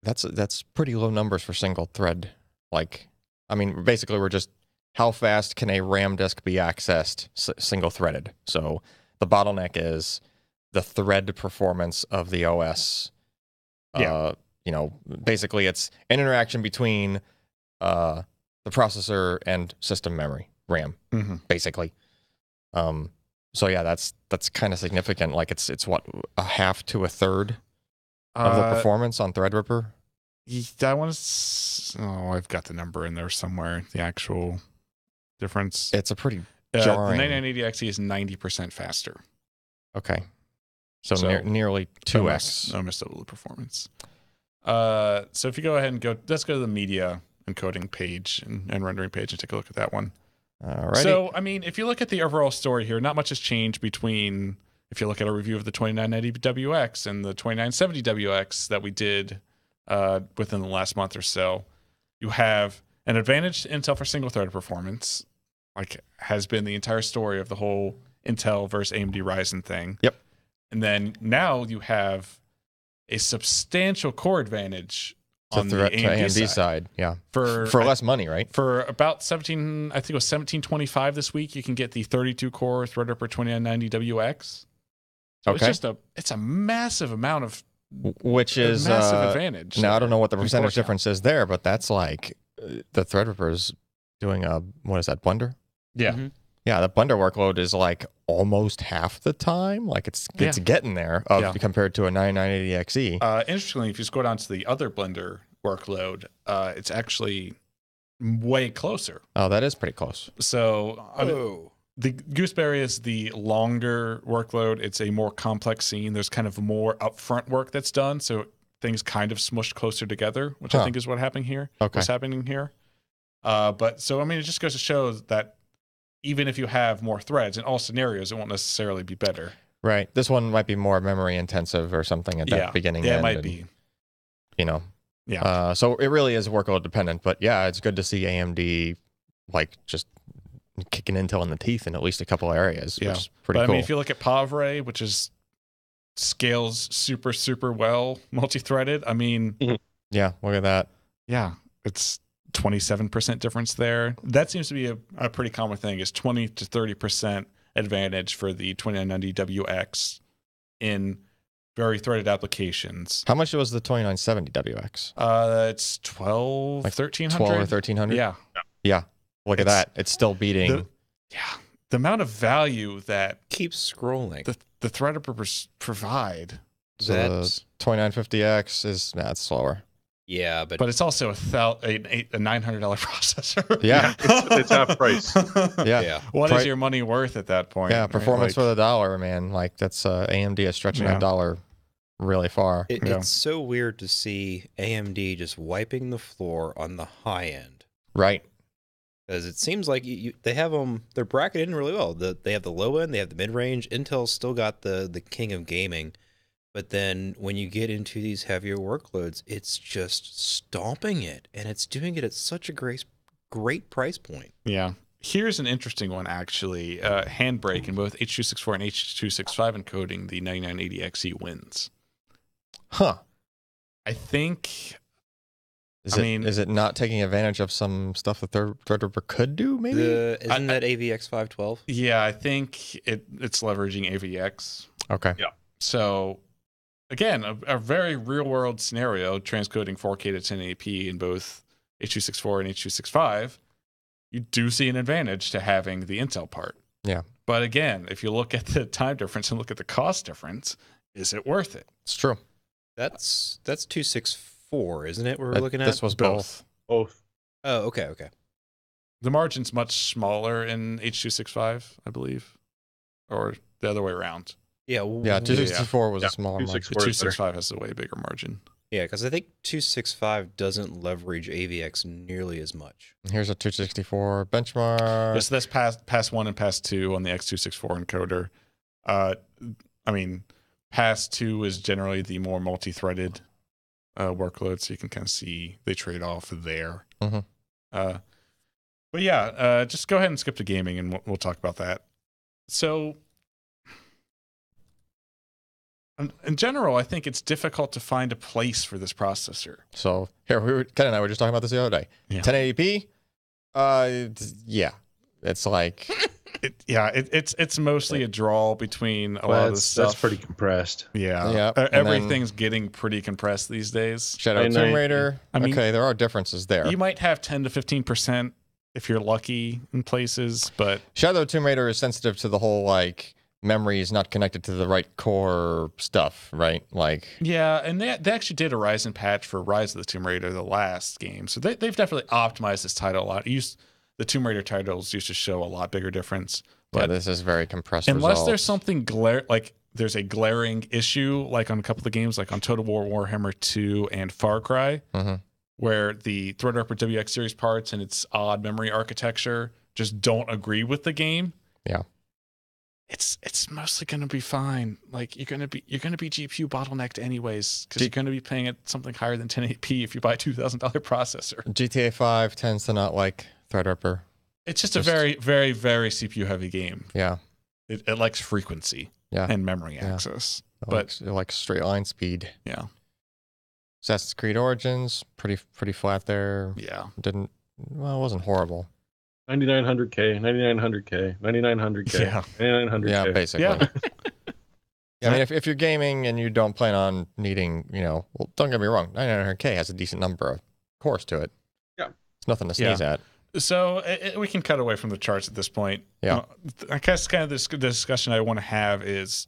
that's pretty low numbers for single thread. Like, I mean, basically, we're just how fast can a RAM disk be accessed single threaded? So the bottleneck is the thread performance of the OS. Yeah. You know, basically, it's an interaction between the processor and system memory, RAM, basically. So yeah, that's kind of significant. Like it's what, a half to a third of the performance on Threadripper. That one's I've got the number in there somewhere. The actual difference. It's a pretty The jarring. 9980XE is 90% faster. Okay, so, So, nearly 2x. Almost double the performance. So if you go ahead and let's go to the media encoding page and rendering page and take a look at that one. Alrighty. So, I mean, if you look at the overall story here, not much has changed between if you look at a review of the 2990WX and the 2970WX that we did within the last month or so. You have an advantage to Intel for single-threaded performance, like has been the entire story of the whole Intel versus AMD Ryzen thing. Yep. And then now you have a substantial core advantage on the AMD side. Yeah. For less money, right? For about 17, I think it was 1725 this week, you can get the 32-core Threadripper 2990WX. So Okay. it's a massive amount of Which is massive advantage. Now I don't know what the in percentage core count. difference is there, but that's like the Threadripper is doing what is that, Blender? Yeah. Mhm. Yeah, the Blender workload is like almost half the time. Like it's getting there compared to a 9980XE. Interestingly, if you scroll down to the other Blender workload, it's actually way closer. Oh, that is pretty close. So the Gooseberry is the longer workload. It's a more complex scene. There's kind of more upfront work that's done, so things kind of smushed closer together, which I think is what's happening here. Okay. What's happening here. But so I mean, it just goes to show that even if you have more threads in all scenarios, it won't necessarily be better. Right. This one might be more memory intensive or something at that beginning. Yeah, end it might and, be. You know. Yeah. So it really is workload dependent, but yeah, it's good to see AMD like just kicking Intel in the teeth in at least a couple areas, which is pretty but cool. I mean, if you look at Pavre, which is scales super, super well multi-threaded, I mean, yeah, look at that. Yeah, it's 27% difference there. That seems to be a pretty common thing, is 20 to 30% advantage for the 2990WX in very threaded applications. How much was the 2970WX? It's 12, Like 1300. 12 or 1300? Yeah. Yeah. Look at that. It's still beating. The amount of value that Keep scrolling. the Threadrippers provide. So the 2950X is it's slower. Yeah, But it's also a $900 processor. Yeah. It's half price. Yeah. What is your money worth at that point? Yeah, right? performance Like, for the dollar, man. Like that's AMD is stretching that dollar really far. It's so weird to see AMD just wiping the floor on the high end. Right. Because it seems like they have them, they're bracketed in really well. They have the low end, they have the mid range. Intel's still got the king of gaming. But then when you get into these heavier workloads, it's just stomping it. And it's doing it at such a great price point. Yeah. Here's an interesting one, actually. Handbrake in both H.264 and H.265 encoding the 9980XE wins. Huh. I think... Is it not taking advantage of some stuff that Threadripper could do, maybe? Isn't that AVX 512? Yeah, I think it's leveraging AVX. Okay. Yeah. So, again, a very real-world scenario, transcoding 4K to 1080p in both H.264 and H.265, you do see an advantage to having the Intel part. Yeah. But again, if you look at the time difference and look at the cost difference, is it worth it? It's true. That's 264, isn't it? We're looking at This was both. Both. Oh, okay. The margin's much smaller in H.265, I believe, or the other way around. Yeah. Yeah, 264 was Yeah, a smaller margin. 264 The 265 has a way bigger margin. Yeah, because I think 265 doesn't leverage AVX nearly as much. Here's a 264 benchmark. Yes, that's pass 1 and pass 2 on the X264 encoder. I mean, pass 2 is generally the more multi-threaded workload, so you can kind of see they trade off there. Mhm. But yeah, just go ahead and skip to gaming, and we'll talk about that. So, in general, I think it's difficult to find a place for this processor. So here, Ken and I were just talking about this the other day. Yeah. 1080p. Yeah, it's like It's mostly a draw between a lot of the stuff. That's pretty compressed. Yeah. Yeah, and Everything's getting pretty compressed these days. Shadow And Tomb Raider. I mean, okay, there are differences there. You might have 10 to 15% if you're lucky in places, but Shadow Tomb Raider is sensitive to the whole like memory is not connected to the right core stuff, right? Like yeah, and they actually did a Ryzen patch for Rise of the Tomb Raider, the last game. So they've definitely optimized this title a lot. The Tomb Raider titles used to show a lot bigger difference. yeah, But this is very compressed. unless there's results. something there's a glaring issue, like on a couple of games, like on Total War Warhammer 2 and Far Cry, Mhm. where the Threadripper WX series parts and its odd memory architecture just don't agree with the game. Yeah. It's mostly going to be fine. Like you're going to be GPU bottlenecked anyways because you're going to be paying at something higher than 1080p if you buy a $2,000 processor. GTA 5 tends to not like Threadripper. It's just a very, very, very CPU heavy game. Yeah, It likes frequency yeah. and memory Yeah. access. It likes straight line speed. Yeah. Assassin's Creed Origins pretty flat there. Yeah. It wasn't horrible. 9900K, 9900K, 9900K, Yeah. 9900K. Yeah, basically. Yeah. Yeah, I mean, if you're gaming and you don't plan on needing, well, don't get me wrong, 9900K has a decent number of cores to it. Yeah. It's nothing to sneeze at. So we can cut away from the charts at this point. Yeah. I guess kind of the discussion I want to have is,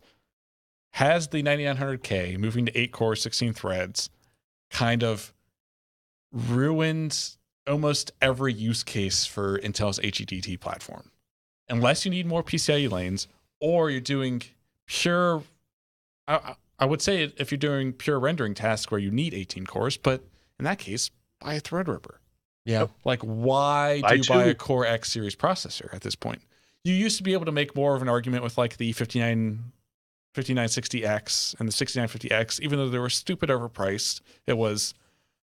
has the 9900K moving to 8 cores, 16 threads kind of ruined almost every use case for Intel's HEDT platform? Unless you need more PCIe lanes or you're doing pure, I would say if you're doing pure rendering tasks where you need 18 cores, but in that case, buy a Threadripper. Yeah. Like, why Buy do you buy two. a Core X series processor at this point? You used to be able to make more of an argument with like the 5960X and the 6950X, even though they were stupid overpriced. It was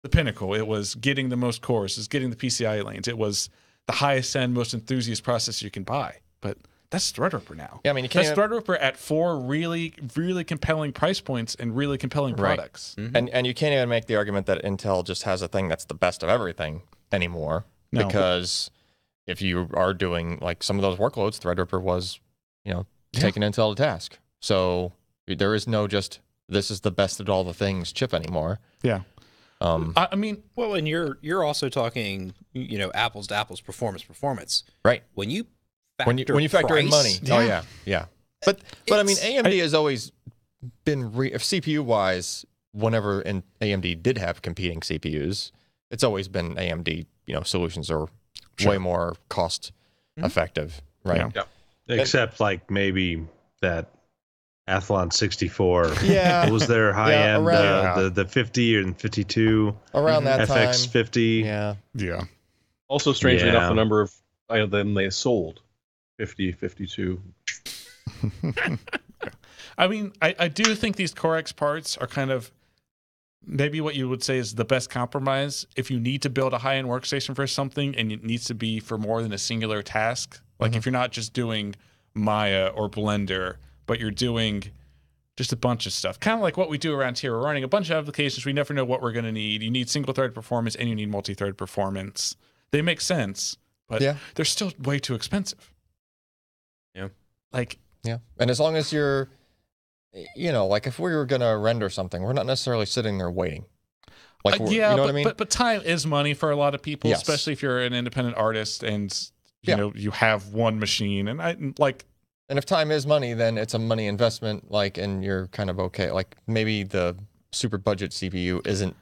the pinnacle. It was getting the most cores. It was getting the PCIe lanes. It was the highest end, most enthusiast processor you can buy. But that's Threadripper now. Yeah, I mean, you can't That's Threadripper at 4 really, really compelling price points and really compelling Right. products. and you can't even make the argument that Intel just has a thing that's the best of everything anymore. No. Because if you are doing like some of those workloads, Threadripper was, taking Intel to task. So there is no just this is the best of all the things chip anymore. Yeah. I mean, Well, and you're also talking, apples to apples, performance. Right. When you When you factor in money. price, Oh yeah. Yeah. But I mean It's- AMD has always been if CPU wise, whenever AMD did have competing CPUs, it's always been AMD, solutions are way more cost effective, right? Yeah. Except like maybe that Athlon 64 Yeah. was their high Yeah, end, around- the 50 and 52 Around that time. FX50. Yeah. yeah. Also, strangely Yeah. enough, the number of them they sold 50, 52. I mean, I do think these Core X parts are kind of maybe what you would say is the best compromise if you need to build a high-end workstation for something and it needs to be for more than a singular task. Like if you're not just doing Maya or Blender, but you're doing just a bunch of stuff. Kind of like what we do around here. We're running a bunch of applications. We never know what we're going to need. You need single-thread performance and you need multi-thread performance. They make sense, but Yeah. they're still way too expensive. Yeah. Like, Yeah. And as long as you're, like if we were going to render something, we're not necessarily sitting there waiting. Like, yeah, you know but, what I mean? but time is money for a lot of people, Yes. especially if you're an independent artist and Yeah. you have one machine. And I like, And if time is money, then it's a money investment, and you're kind of okay. Like maybe the super budget CPU isn't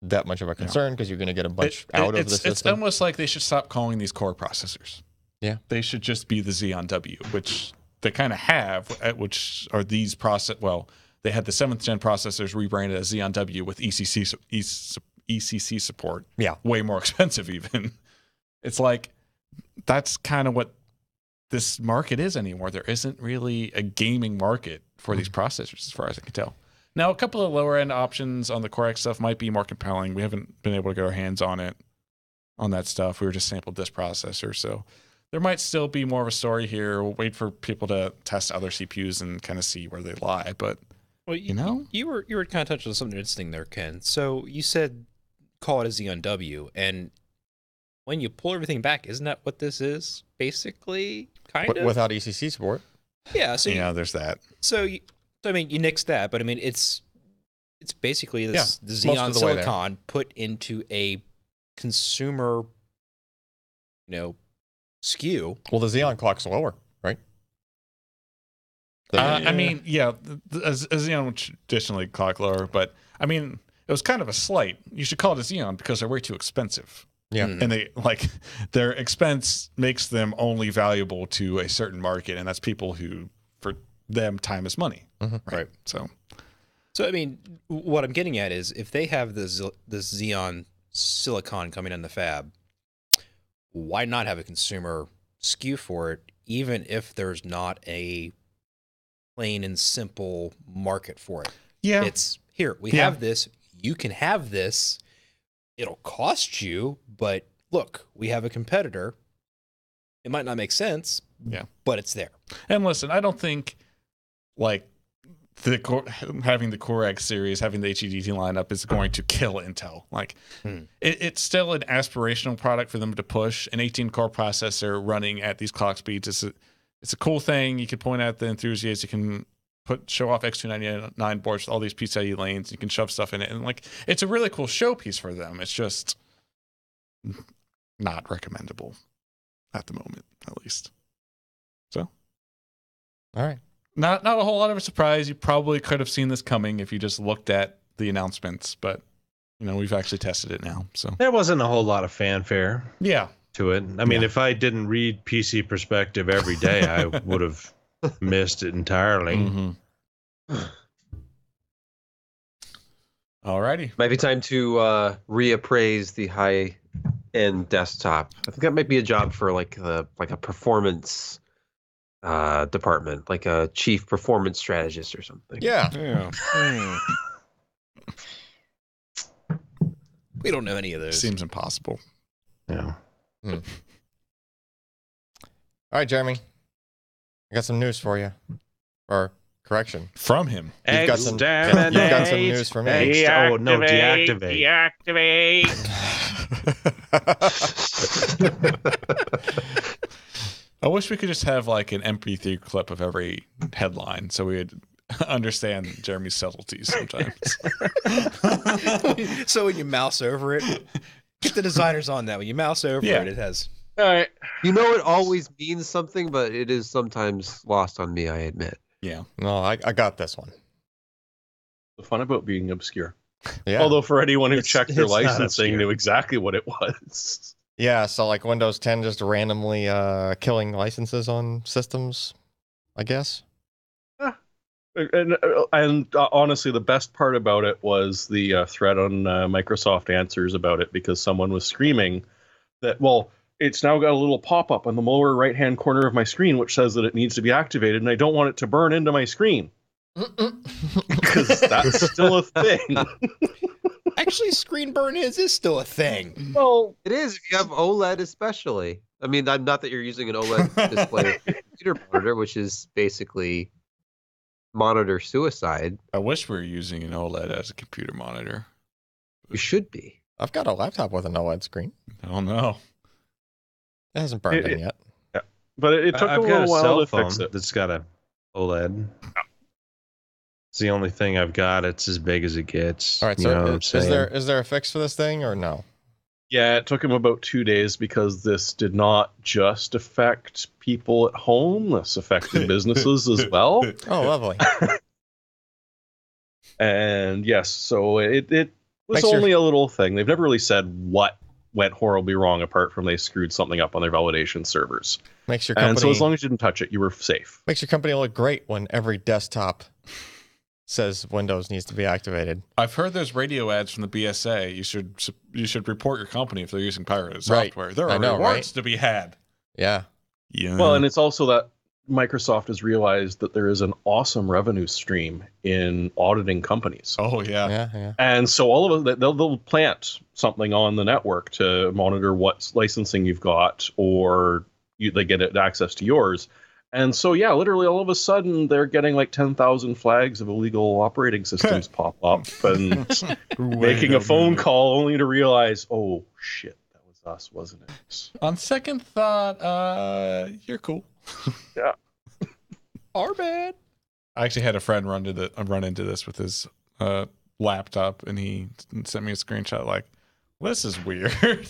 that much of a concern because you're going to get a bunch out of the system. It's almost like they should stop calling these core processors. Yeah. They should just be the Xeon W, which they kind of have, which are these they had the 7th gen processors rebranded as Xeon W with ECC support. Yeah. Way more expensive even. It's like, that's kind of what this market is anymore. There isn't really a gaming market for these processors as far as I can tell. Now, a couple of lower end options on the Core X stuff might be more compelling. We haven't been able to get our hands on that stuff. We were just sampled this processor. So there might still be more of a story here. We'll wait for people to test other CPUs and kind of see where they lie. But Well, You know? you were kind of touching on something interesting there, Ken. So you said call it a Xeon W, and when you pull everything back, isn't that what this is? Basically, kind of. Without ECC support. Yeah. So Yeah, there's that. so I mean, you nixed that, but I mean, it's basically this the most Xeon of the way there. Silicon put into a consumer, SKU. Well, the Xeon clock's lower, right? I mean, yeah, as Xeon would traditionally clock lower, but I mean, it was kind of a slight. You should call it a Xeon because they're way too expensive. Yeah. Mm. And they their expense makes them only valuable to a certain market, and that's people who, for them, time is money. Mhm. Right. So So I mean, what I'm getting at is if they have this Xeon Silicon coming in the fab, why not have a consumer SKU for it, even if there's not a plain and simple market for it? yeah, It's here, we Yeah. have this, you can have this, it'll cost you, but look, we have a competitor. It might not make sense, Yeah. but it's there. and listen, I don't think like having the Core X series, having the HEDT lineup is going to kill Intel. Like it's still an aspirational product for them to push. An 18-core processor running at these clock speeds it's a cool thing. You can point at the enthusiasts. You can show off X299 boards with all these PCIe lanes. You can shove stuff in it, and like it's a really cool showpiece for them. It's just not recommendable at the moment, at least. So All right. not a whole lot of a surprise. You probably could have seen this coming if you just looked at the announcements, but we've actually tested it now. So There wasn't a whole lot of fanfare yeah, to it. I mean, if I didn't read PC Perspective every day, I would have missed it entirely. Mm-hmm. Alrighty. Might be time to reappraise the high-end desktop. I think that might be a job for like a performance department, like a chief performance strategist or something. Yeah. Yeah. We don't know any of those. Seems impossible. Yeah. All right, Jeremy. I got some news for you. Or correction. From him. You've got some news for me. Oh, no, deactivate. I wish we could just have like an MP3 clip of every headline so we would understand Jeremy's subtleties sometimes. So when you mouse over it, get the designers on that. When you mouse over Yeah. it, it has. All right. It always means something, but it is sometimes lost on me, I admit. Yeah. No, I got this one. The fun about being obscure. Yeah. Although for anyone who checked their it's not licensing obscure. knew exactly what it was. Yeah, so like Windows 10 just randomly killing licenses on systems, I guess. And honestly, the best part about it was the thread on Microsoft Answers about it, because someone was screaming that, well, it's now got a little pop-up on the lower right-hand corner of my screen which says that it needs to be activated, and I don't want it to burn into my screen. Because that's still a thing. Actually, screen burn is still a thing. Well, It is if you have OLED, especially. I mean, not that you're using an OLED display for your computer monitor, which is basically monitor suicide. I wish we were using an OLED as a computer monitor. You should be. I've got a laptop with an OLED screen. I don't know. It hasn't burned in yet. but it took a I've got little a while cell to phone fix it. that's got a OLED. It's the only thing I've got. It's as big as it gets. All right, You know what so I'm saying? is there a fix for this thing or no? Yeah, it took him about 2 days because this did not just affect people at home. This affected businesses as well. Oh, lovely. And yes, so it was Makes your- only a little thing. They've never really said what went horribly wrong, apart from they screwed something up on their validation servers. Makes your And company so as long as you didn't touch it, you were safe. makes your company look great when every desktop says Windows needs to be activated. I've heard there's radio ads from the BSA. You should report your company if they're using pirated Right. software. There I are know, rewards right? to be had. Yeah. Yeah. Well, and it's also that Microsoft has realized that there is an awesome revenue stream in auditing companies. oh yeah. Yeah. And so all of it, they'll plant something on the network to monitor what licensing you've got, or they get access to yours. And so, yeah, literally all of a sudden they're getting like 10,000 flags of illegal operating systems pop up and making a phone call only to realize, oh, shit, that was us, wasn't it? On second thought, you're cool. Yeah. Our bad. I actually had a friend run into this with his laptop, and he sent me a screenshot like, this is weird.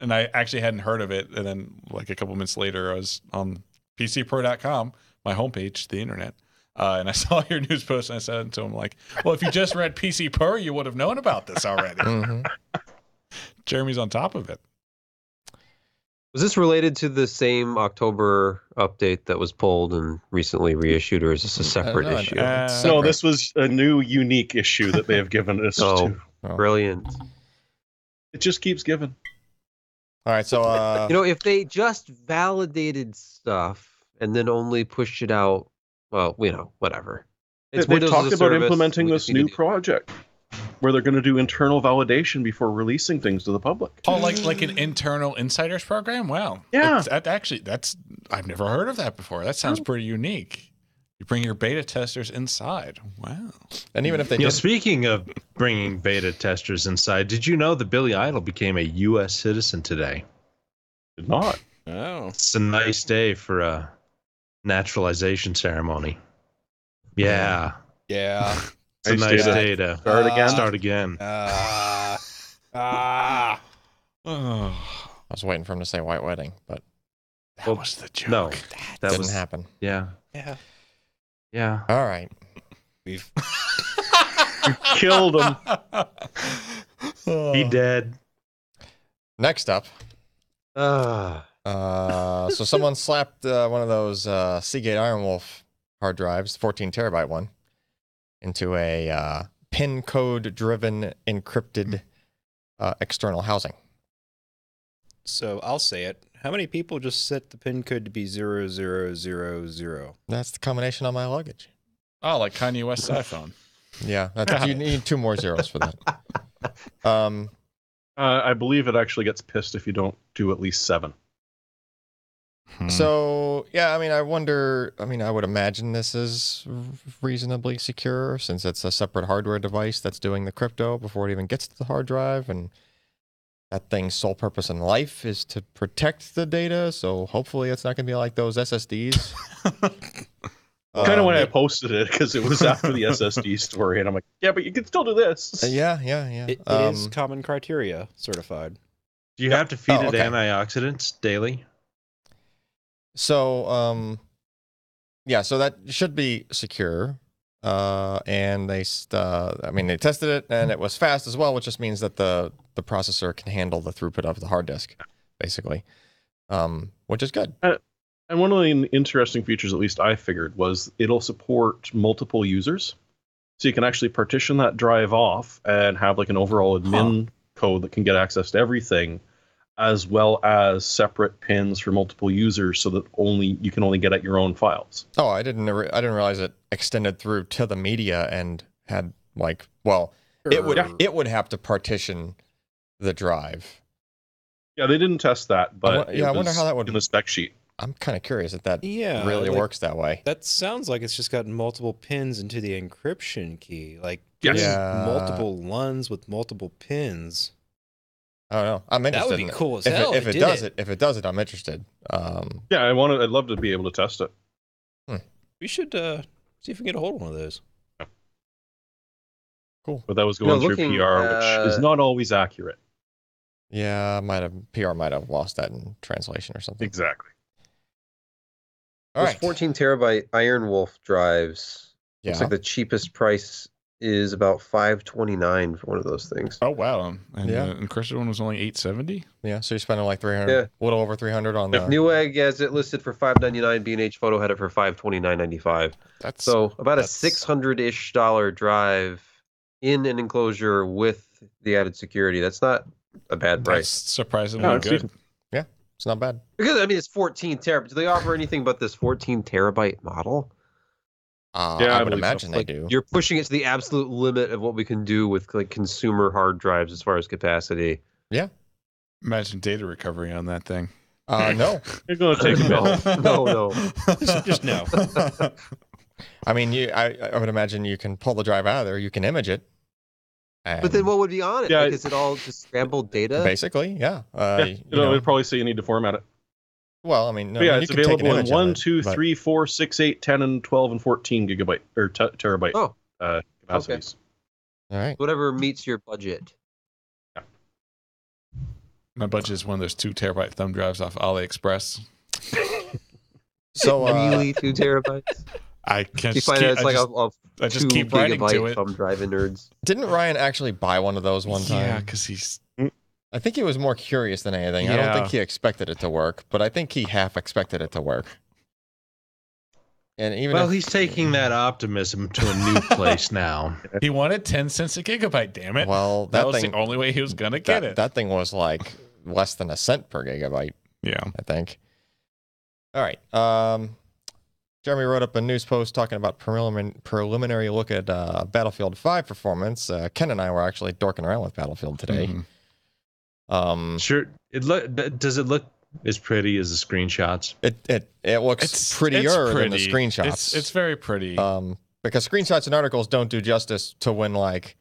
And I actually hadn't heard of it. And then like a couple minutes later, I was on PCPro.com, my homepage, the internet. And I saw your news post, and I said to him, like, well, if you just read PC Pro, you would have known about this already. Mhm. Jeremy's on top of it. Was this related to the same October update that was pulled and recently reissued, or is this a separate know. issue? No, Separate. this was a new, unique issue that they have given us Oh. to. Oh. Brilliant. It just keeps giving. All right, so You know, if they just validated stuff and then only pushed it out, well, you know, whatever. It's They've Windows talked as a about service, implementing we this just need new to do- project where they're going to do internal validation before releasing things to the public. Oh, like an internal insiders program? Wow. Yeah. I've never heard of that before. That sounds pretty unique. You bring your beta testers inside. Wow. and even if they You know, did, speaking of bringing beta testers inside, did you know that Billy Idol became a U.S. citizen today? Did not. Oh. It's a nice day for a naturalization ceremony. Yeah, Yeah. it's a Nice nice day day to Start again. start again. Oh, I was waiting for him to say white wedding, but that Well, was the joke. No, that didn't was happen. Yeah, Yeah. yeah. All right. We've killed him. He dead. Next up, Ah, so someone slapped one of those Seagate Ironwolf hard drives, 14 terabyte one, into a pin code driven encrypted external housing. so I'll say it. How many people just set the pin code to be 0000? That's the combination on my luggage. Oh, like Kanye West's iPhone. Yeah, you need 2 more zeros for that. I believe it actually gets pissed if you don't do at least 7. So, yeah, I mean, I would imagine this is reasonably secure since it's a separate hardware device that's doing the crypto before it even gets to the hard drive. And that thing's sole purpose in life is to protect the data. So hopefully it's not going to be like those SSDs. Kind of when I posted it because it was after the SSD story, and I'm like, yeah, but you can still do this. Yeah. It is common criteria certified. Do you have to feed Oh, it okay. antioxidants daily? So, yeah, so that should be secure. And they tested it and it was fast as well, which just means that the processor can handle the throughput of the hard disk, basically, which is good. And one of the interesting features, at least I figured, was it'll support multiple users. So you can actually partition that drive off and have like an overall admin code that can get access to everything, as well as separate pins for multiple users so that you can only get at your own files. Oh, I didn't realize it extended through to the media and had it would have to partition the drive. Yeah, they didn't test that, but I wonder how that would in the spec sheet. I'm kind of curious if that Yeah, really like, works that way. That sounds like it's just got multiple pins into the encryption key. Like Yes. getting Yeah. multiple ones with multiple pins. I don't know. I'm interested. That would be in it. cool as If hell. if it does it, I'm interested. Yeah, I'd love to be able to test it. We should see if we can get a hold of one of those. Cool. But that was You know, going through looking, PR, which is not always accurate. Yeah, PR might have lost that in translation or something. Exactly. All those right. 14 terabyte Iron Wolf drives. Yeah. Looks like the cheapest price is about $529 for one of those things. Oh wow! And Yeah. the encrypted one was only $870. Yeah, so you're spending like 300, Yeah. a little over 300 on the. Newegg has it listed for $599. B&H Photo had it for $529.95. That's So about a that's- $600-ish drive in an enclosure with the added security. That's not a bad that's price. surprisingly No, it's good. decent. It's not bad. Because I mean, it's 14 terabyte. Do they offer anything but this 14 terabyte model? Yeah, I I would believe so. imagine they Like, do. you're pushing it to the absolute limit of what we can do with like consumer hard drives as far as capacity. Imagine data recovery on that thing. No. You're going to take a minute. No. Just no. I mean, I would imagine you can pull the drive out of there. You can image it. But then what would be on it? Yeah, Like, is it all just scrambled data? Basically, yeah. It'd probably say you need to format it. Well, I mean, no, But yeah, you it's can take an available in image of 1, it, 2, but- 3, 4, 6, 8, 10, and 12 and 14 gigabyte or terabyte Oh, capacities. All right. whatever meets your budget. My budget is one of those 2 terabyte thumb drives off AliExpress. So, Really, 2 terabytes? I can't. You Just find keep, that it's I like just, a I just 2 keep writing to gigabyte it. thumb drive in nerds. didn't Ryan actually buy one of those one time? Yeah, because he's. I think he was more curious than anything. I don't Yeah. think he expected it to work, but I think he half expected it to work. And even Well, if, he's taking that optimism to a new place now. He wanted 10 cents a gigabyte. Damn it! well, that that was thing the only way he was gonna get it. that thing was like less than a cent per gigabyte, Yeah. I think. All right. Jeremy wrote up a news post talking about preliminary look at Battlefield 5 performance. Ken and I were actually dorking around with Battlefield today. Mhm. Sure. Does it look as pretty as the screenshots? It looks prettier than the screenshots. It's very pretty. Because screenshots and articles don't do justice to when like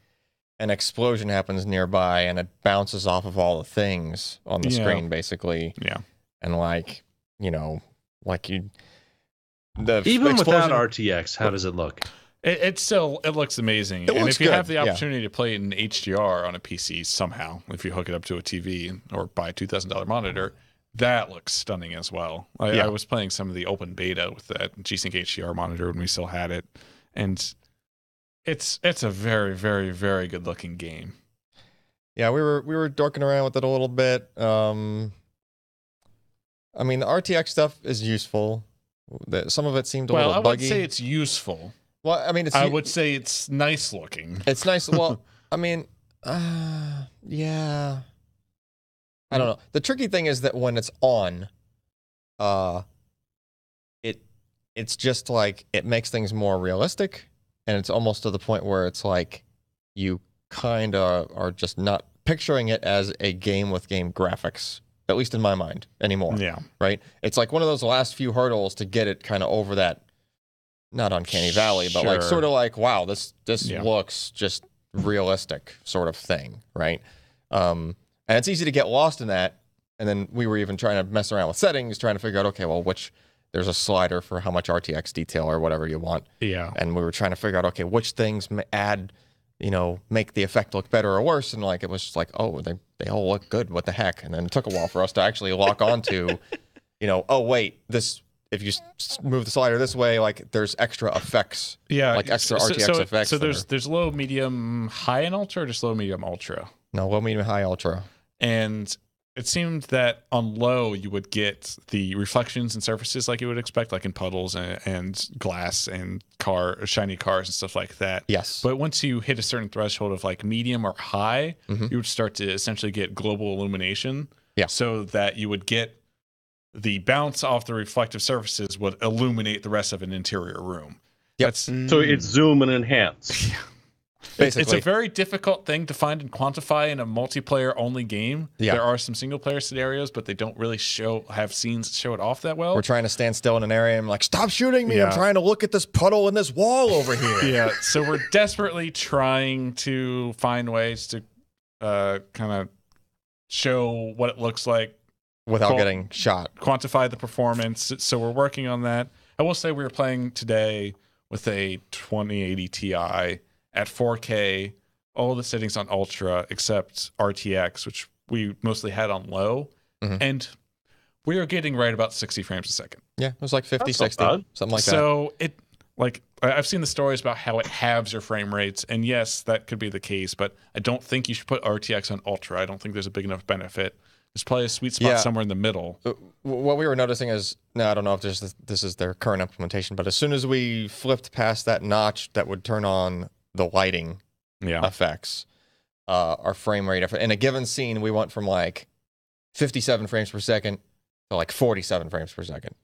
an explosion happens nearby and it bounces off of all the things on the Yeah. screen, basically. Yeah. And like, you know, like you. The Even explosion, without RTX, how does it look? It looks amazing. It and looks if you have good, the yeah. opportunity to play it in HDR on a PC somehow, if you hook it up to a TV or buy a $2,000 monitor, that looks stunning as well. Yeah. I was playing some of the open beta with that G-Sync HDR monitor when we still had it, and it's a very, very, very good looking game. Yeah, we were dorking around with it a little bit. I mean, the RTX stuff is useful. Some of it seemed a Well, I little would buggy. say it's useful. Well, I mean, I would say it's nice looking. It's nice. Well, I mean, yeah. I don't know. The tricky thing is that when it's on, it's just like it makes things more realistic, and it's almost to the point where it's like you kind of are just not picturing it as a game with game graphics, at least in my mind anymore. Yeah. Right? It's like one of those last few hurdles to get it kind of over that, not uncanny valley, but like Sure. sort of like, wow, this Yeah. looks just realistic sort of thing, right? And it's easy to get lost in that. And then we were even trying to mess around with settings, trying to figure out, okay, well, there's a slider for how much RTX detail or whatever you want. Yeah. And we were trying to figure out, okay, which things make the effect look better or worse. And like, it was just like, oh, they all look good. What the heck? And then it took a while for us to actually lock onto, oh, wait, if you move the slider this way, like there's extra effects. Yeah, Like extra RTX effects So that there's low, medium, high, and ultra, or just low, medium, ultra. No, low, medium, high, ultra. And it seemed that on low you would get the reflections and surfaces like you would expect, like in puddles and glass and shiny cars and stuff like that. Yes. But once you hit a certain threshold of like medium or high, Mhm. you would start to essentially get global illumination. Yeah. So that you would get the bounce off the reflective surfaces would illuminate the rest of an interior room. Yep. That's So it's zoom and enhance. It's Basically. a very difficult thing to find and quantify in a multiplayer only game. Yeah. There are some single player scenarios, but they don't really have scenes that show it off that well. We're trying to stand still in an area and I'm like, stop shooting me. I'm Yeah. trying to look at this puddle in this wall over here. Yeah, so we're desperately trying to find ways to kind of show what it looks like, Without Cool. getting shot. quantify the performance. So we're working on that. I will say we were playing today with a 2080 Ti at 4K, all the settings on Ultra except RTX, which we mostly had on low. Mhm. And we are getting right about 60 frames a second. Yeah, it was like 50, That's not 60, bad. something like that. So I've seen the stories about how it halves your frame rates, and yes, that could be the case, but I don't think you should put RTX on Ultra. I don't think there's a big enough benefit. There's probably a sweet spot Yeah. somewhere in the middle. What we were noticing is, now I don't know if this is their current implementation, but as soon as we flipped past that notch that would turn on the lighting Yeah. effects, our frame rate in a given scene, we went from like 57 frames per second to like 47 frames per second.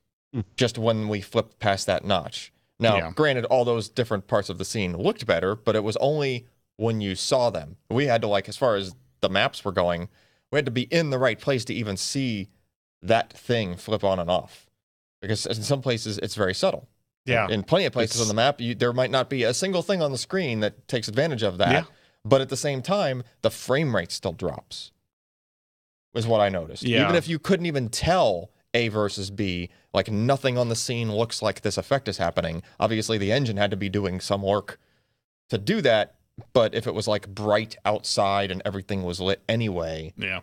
Just when we flipped past that notch. Now, Yeah. granted, all those different parts of the scene looked better, but it was only when you saw them. We had to, like, as far as the maps were going, we had to be in the right place to even see that thing flip on and off, because in some places it's very subtle. Yeah. In plenty of places on the map, there might not be a single thing on the screen that takes advantage of that. Yeah. But at the same time, the frame rate still drops, is what I noticed. Yeah. Even if you couldn't even tell A versus B, like nothing on the scene looks like this effect is happening. Obviously, the engine had to be doing some work to do that. But if it was like bright outside and everything was lit anyway, Yeah.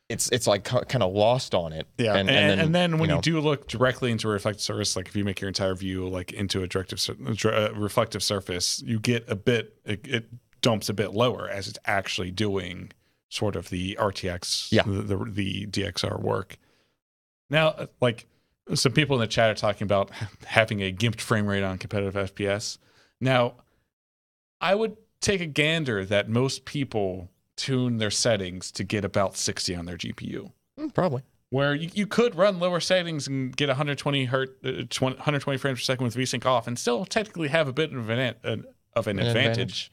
it's like kind of lost on it. Yeah, and then when you you know, do look directly into a reflective surface, like if you make your entire view like into a reflective surface, you get a bit, it dumps a bit lower as it's actually doing sort of the RTX, the DXR work. Now, like some people in the chat are talking about having a gimped frame rate on competitive FPS. Now, I would take a gander that most people tune their settings to get about 60 on their GPU. Probably. Where you could run lower settings and get 120 frames per second with VSync off and still technically have a bit of an advantage.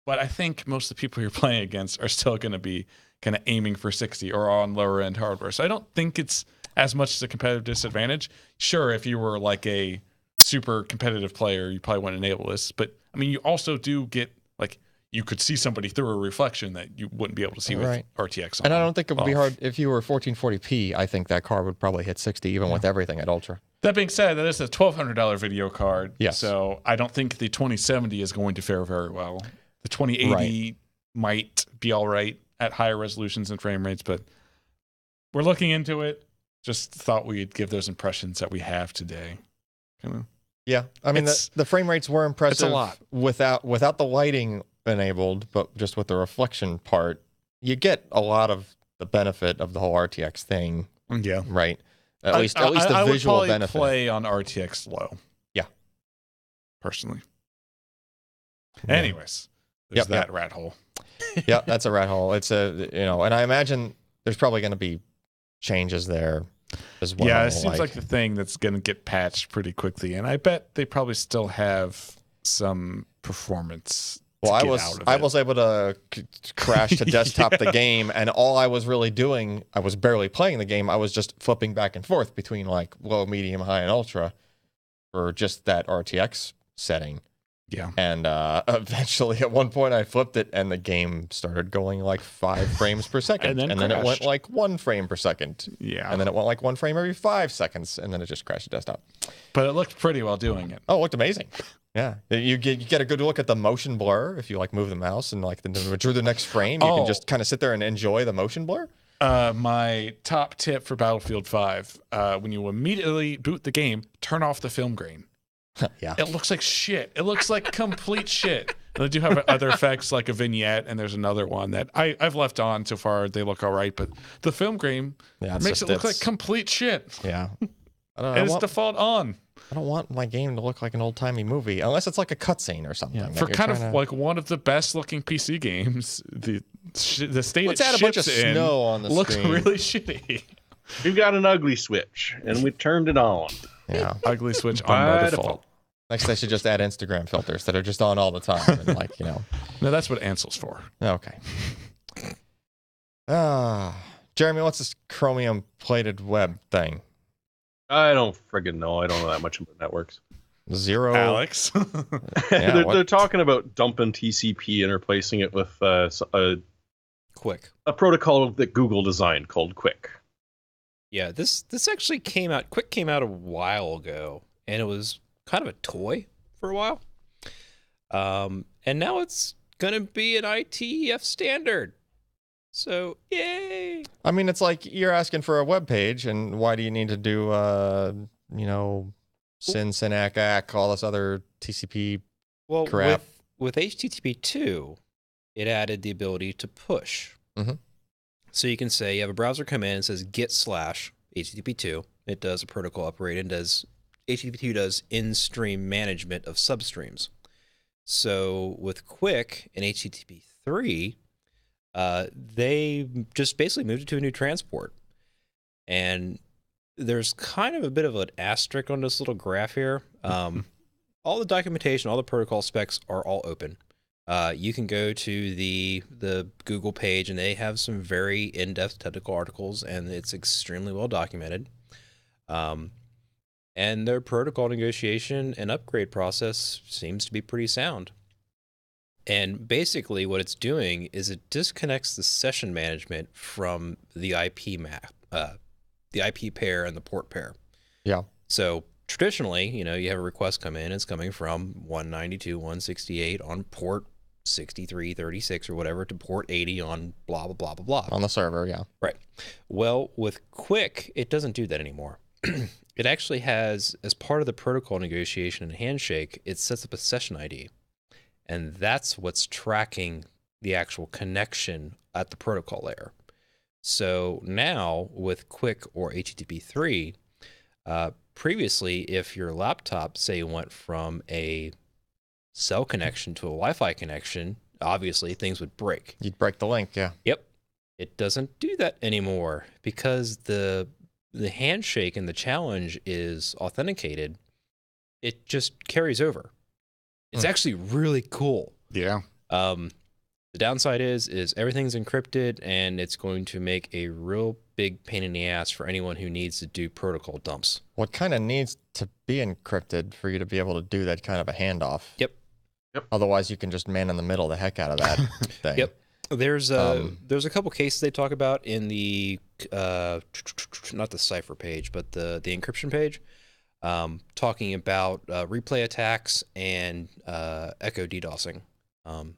But I think most of the people you're playing against are still going to be kind of aiming for 60 or on lower end hardware. So I don't think it's as much as a competitive disadvantage. Sure, if you were like a super competitive player, you probably wouldn't enable this. But I mean, you also do get like, you could see somebody through a reflection that you wouldn't be able to see with RTX on. And I don't think it would be hard if you were 1440p. I think that card would probably hit 60 even with everything at Ultra. That being said, that is a $1,200 video card. Yes. So I don't think the 2070 is going to fare very well. The 2080 might be all right at higher resolutions and frame rates, but we're looking into it. Just thought we'd give those impressions that we have today. Yeah, I mean the frame rates were impressive. It's a lot without the lighting enabled, but just with the reflection part, you get a lot of the benefit of the whole RTX thing. Yeah, right. At least the visual would benefit. Play on RTX low. Yeah, personally. Yeah. Anyways, there's that rat hole. Yeah, that's a rat hole. It's and I imagine there's probably going to be changes there as well. Yeah, it seems like the thing that's going to get patched pretty quickly, and I bet they probably still have some performance. Well, I was able to crash to desktop the game, and all I was really doing, I was barely playing the game. I was just flipping back and forth between like low, medium, high, and ultra for just that RTX setting. Yeah. And eventually, at one point, I flipped it, and the game started going like 5 frames per second, and then it went like 1 frame per second. Yeah. And then it went like 1 frame every 5 seconds, and then it just crashed the desktop. But it looked pretty while doing it. Oh, it looked amazing. Yeah, you get a good look at the motion blur if you like move the mouse and like drew the next frame. You can just kind of sit there and enjoy the motion blur. My top tip for Battlefield 5: when you immediately boot the game, turn off the film grain. Yeah, it looks like shit. It looks like complete shit. And they do have other effects like a vignette, and there's another one that I've left on so far. They look all right, but the film grain makes it look like complete shit. Yeah, and it's default on. I don't want my game to look like an old-timey movie unless it's like a cutscene or something. Yeah, for kind of like one of the best-looking PC games, the state let's add a bunch of snow on the looks screen. really shitty. We've got an ugly switch, and we turned it on. Yeah, ugly switch on by default. Next, they should just add Instagram filters that are just on all the time, and like No, that's what Ansel's for. Okay. Jeremy, what's this chromium plated web thing? I don't friggin' know. I don't know that much about networks. Zero. Alex. They're talking about dumping TCP and replacing it with a protocol that Google designed called QUIC. Yeah, this actually came out. QUIC came out a while ago, and it was kind of a toy for a while. And now it's gonna be an IETF standard. So yay! I mean, it's like you're asking for a web page, and why do you need to do SYN, all this other TCP crap? With HTTP 2, it added the ability to push. Mm-hmm. So you can say you have a browser come in and says get/HTTP2. It does a protocol upgrade and does HTTP2 does in-stream management of substreams. So with QUIC and HTTP 3, they just basically moved it to a new transport. And there's kind of a bit of an asterisk on this little graph here. All the documentation, all the protocol specs are all open. You can go to the Google page, and they have some very in-depth technical articles, and it's extremely well documented. And their protocol negotiation and upgrade process seems to be pretty sound. And basically what it's doing is it disconnects the session management from the IP map, the IP pair and the port pair. Yeah. So traditionally, you have a request come in, it's coming from 192.168 on port 6336 or whatever to port 80 on blah, blah, blah, blah, blah. On the server, yeah. Right. Well, with Quick, it doesn't do that anymore. It actually has, as part of the protocol negotiation and handshake, it sets up a session ID. And that's what's tracking the actual connection at the protocol layer. So now with Quick or HTTP 3, previously, if your laptop, say, went from a cell connection to a Wi-Fi connection, obviously things would break. You'd break the link, yeah. Yep. It doesn't do that anymore because the handshake and the challenge is authenticated. It just carries over. It's actually really cool. Yeah. The downside is everything's encrypted, and it's going to make a real big pain in the ass for anyone who needs to do protocol dumps. What kind of needs to be encrypted for you to be able to do that kind of a handoff? Yep. Otherwise, you can just man in the middle the heck out of that thing. Yep. There's a couple cases they talk about in the not the cipher page, but the encryption page, talking about replay attacks and echo DDoSing. And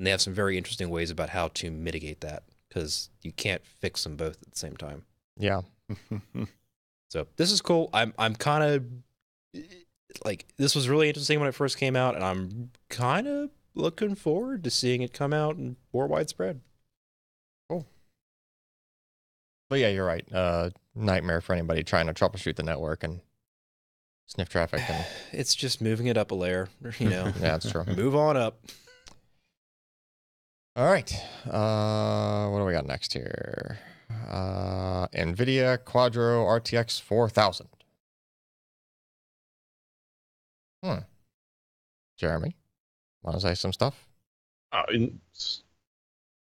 they have some very interesting ways about how to mitigate that because you can't fix them both at the same time. Yeah. So this is cool. I'm kind of like, this was really interesting when it first came out, and I'm kind of looking forward to seeing it come out and more widespread. Cool. But yeah, you're right. Nightmare for anybody trying to troubleshoot the network and sniff traffic. And It's just moving it up a layer, yeah, that's true. Move on up. All right. What do we got next here? NVIDIA Quadro RTX 4000. Jeremy, want to say some stuff?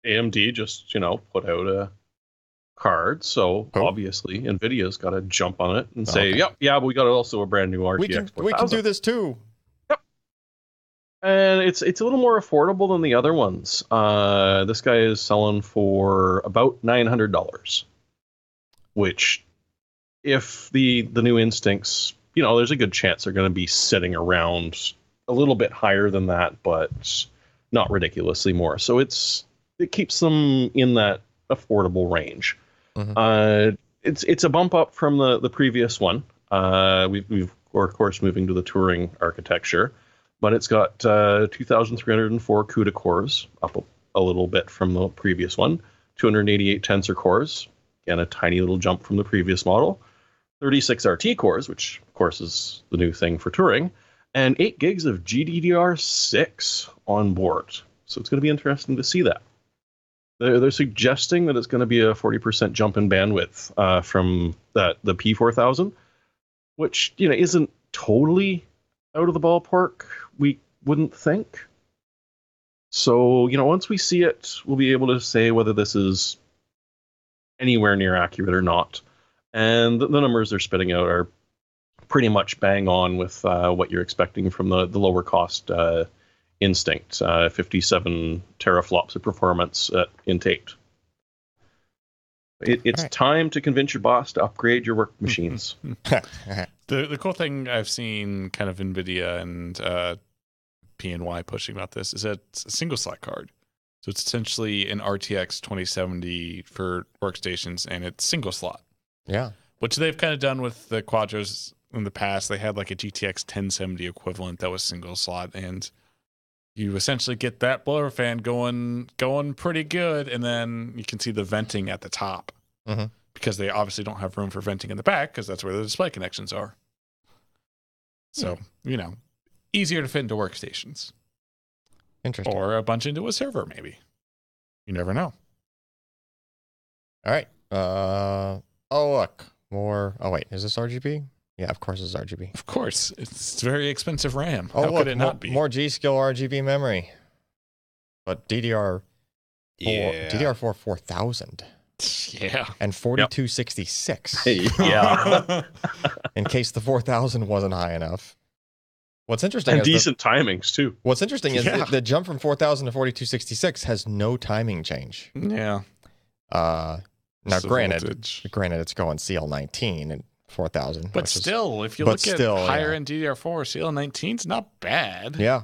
AMD just, put out a card, so obviously NVIDIA's got to jump on it and say, Okay. yep, yeah, but we got also a brand new RTX We can 4000. do this too. And it's a little more affordable than the other ones. This guy is selling for about $900, which, if the new Instincts, there's a good chance they're going to be sitting around a little bit higher than that, but not ridiculously more. So it keeps them in that affordable range. Mhm. It's a bump up from the previous one. We've of course moving to the Turing architecture. But it's got 2,304 CUDA cores, up a little bit from the previous one. 288 tensor cores, again, a tiny little jump from the previous model. 36 RT cores, which, of course, is the new thing for Turing. And 8 gigs of GDDR6 on board. So it's going to be interesting to see that. They're suggesting that it's going to be a 40% jump in bandwidth from the P4000, which isn't totally out of the ballpark, we wouldn't think. So, once we see it, we'll be able to say whether this is anywhere near accurate or not. And the numbers they're spitting out are pretty much bang on with what you're expecting from the lower cost Instinct, 57 teraflops of performance at Int8. It's Right. time to convince your boss to upgrade your work machines. The cool thing I've seen kind of NVIDIA and PNY pushing about this is that it's a single slot card. So it's essentially an RTX 2070 for workstations, and it's single slot, Yeah. which they've kind of done with the Quadros in the past. They had like a GTX 1070 equivalent that was single slot, and you essentially get that blower fan going pretty good, and then you can see the venting at the top. Mhm. Because they obviously don't have room for venting in the back because that's where the display connections are. So, easier to fit into workstations Interesting. or a bunch into a server, maybe. You never know. All right. Oh, look. More. Oh, wait. Is this RGB? Yeah, of course it's RGB. Of course, it's very expensive RAM. Oh, How look. could it not be? More G-Skill RGB memory. but DDR4 Yeah. DDR4 4000 Yeah. and 4266 Yeah. in case the 4000 wasn't high enough. What's interesting And is decent timings too. what's interesting is Yeah. the jump from 4000 to 4266 has no timing change. Yeah. Now, Just the granted, voltage. it's going CL19 and 4000. But which is- still, if you but look still, at higher yeah. end DDR4, CL19's not bad. yeah,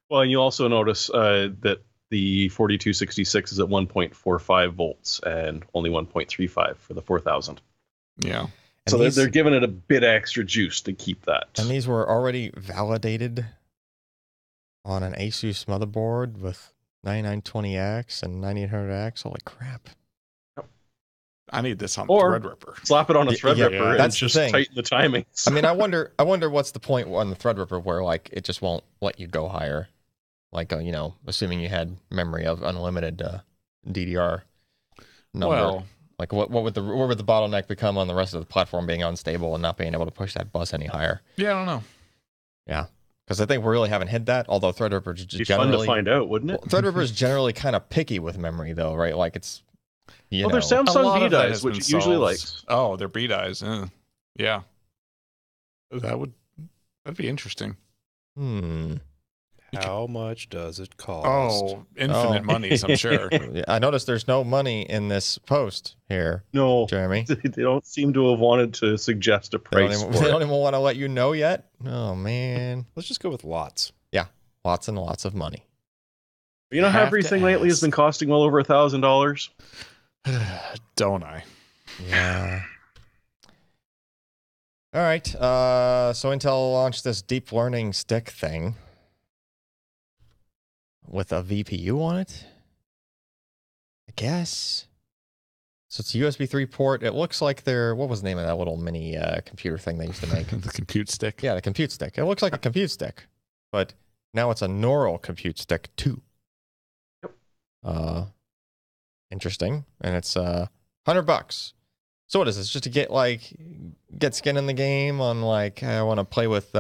Well, and you also notice that the 4266 is at 1.45 volts and only 1.35 for the 4000. Yeah. And So these- they're giving it a bit extra juice to keep that. and these were already validated on an Asus motherboard with 9920X and 9800X. Holy crap! I need this on Or- Threadripper. Slap it on a Yeah, Threadripper and that's the just thing. tighten the timings. I mean, I wonder what's the point on the Threadripper where like it just won't let you go higher, like assuming you had memory of unlimited DDR number. Well, Like what would the bottleneck become on the rest of the platform being unstable and not being able to push that bus any higher? yeah, I don't know. Because I think we really haven't hit that. Although Threadripper is It'd be fun to generally find out, wouldn't it? Threadripper is generally kind of picky with memory though, right? Like it's Well, there's A Samsung lot V of that dies, has which been it usually solved. likes. Oh, they're B dies. Yeah. That'd be interesting. How much does it cost? Oh, infinite Oh. monies, I'm sure. I noticed there's no money in this post here, No, Jeremy. they don't seem to have wanted to suggest a They don't price even, for they it. don't even want to let you know yet. Oh man, Let's just go with lots. lots and lots of money. You know how Have to everything lately has ask. been costing well over $1,000? Don't I? Yeah. All right. So Intel launched this deep learning stick thing with a VPU on it. I guess. So it's a USB 3 port. It looks like what was the name of that little mini computer thing they used to make? The compute stick. Yeah, the compute stick. It looks like a compute stick, but now it's a neural compute stick too. Interesting, and it's $100. So what is this? Just to get skin in the game on like I want to play with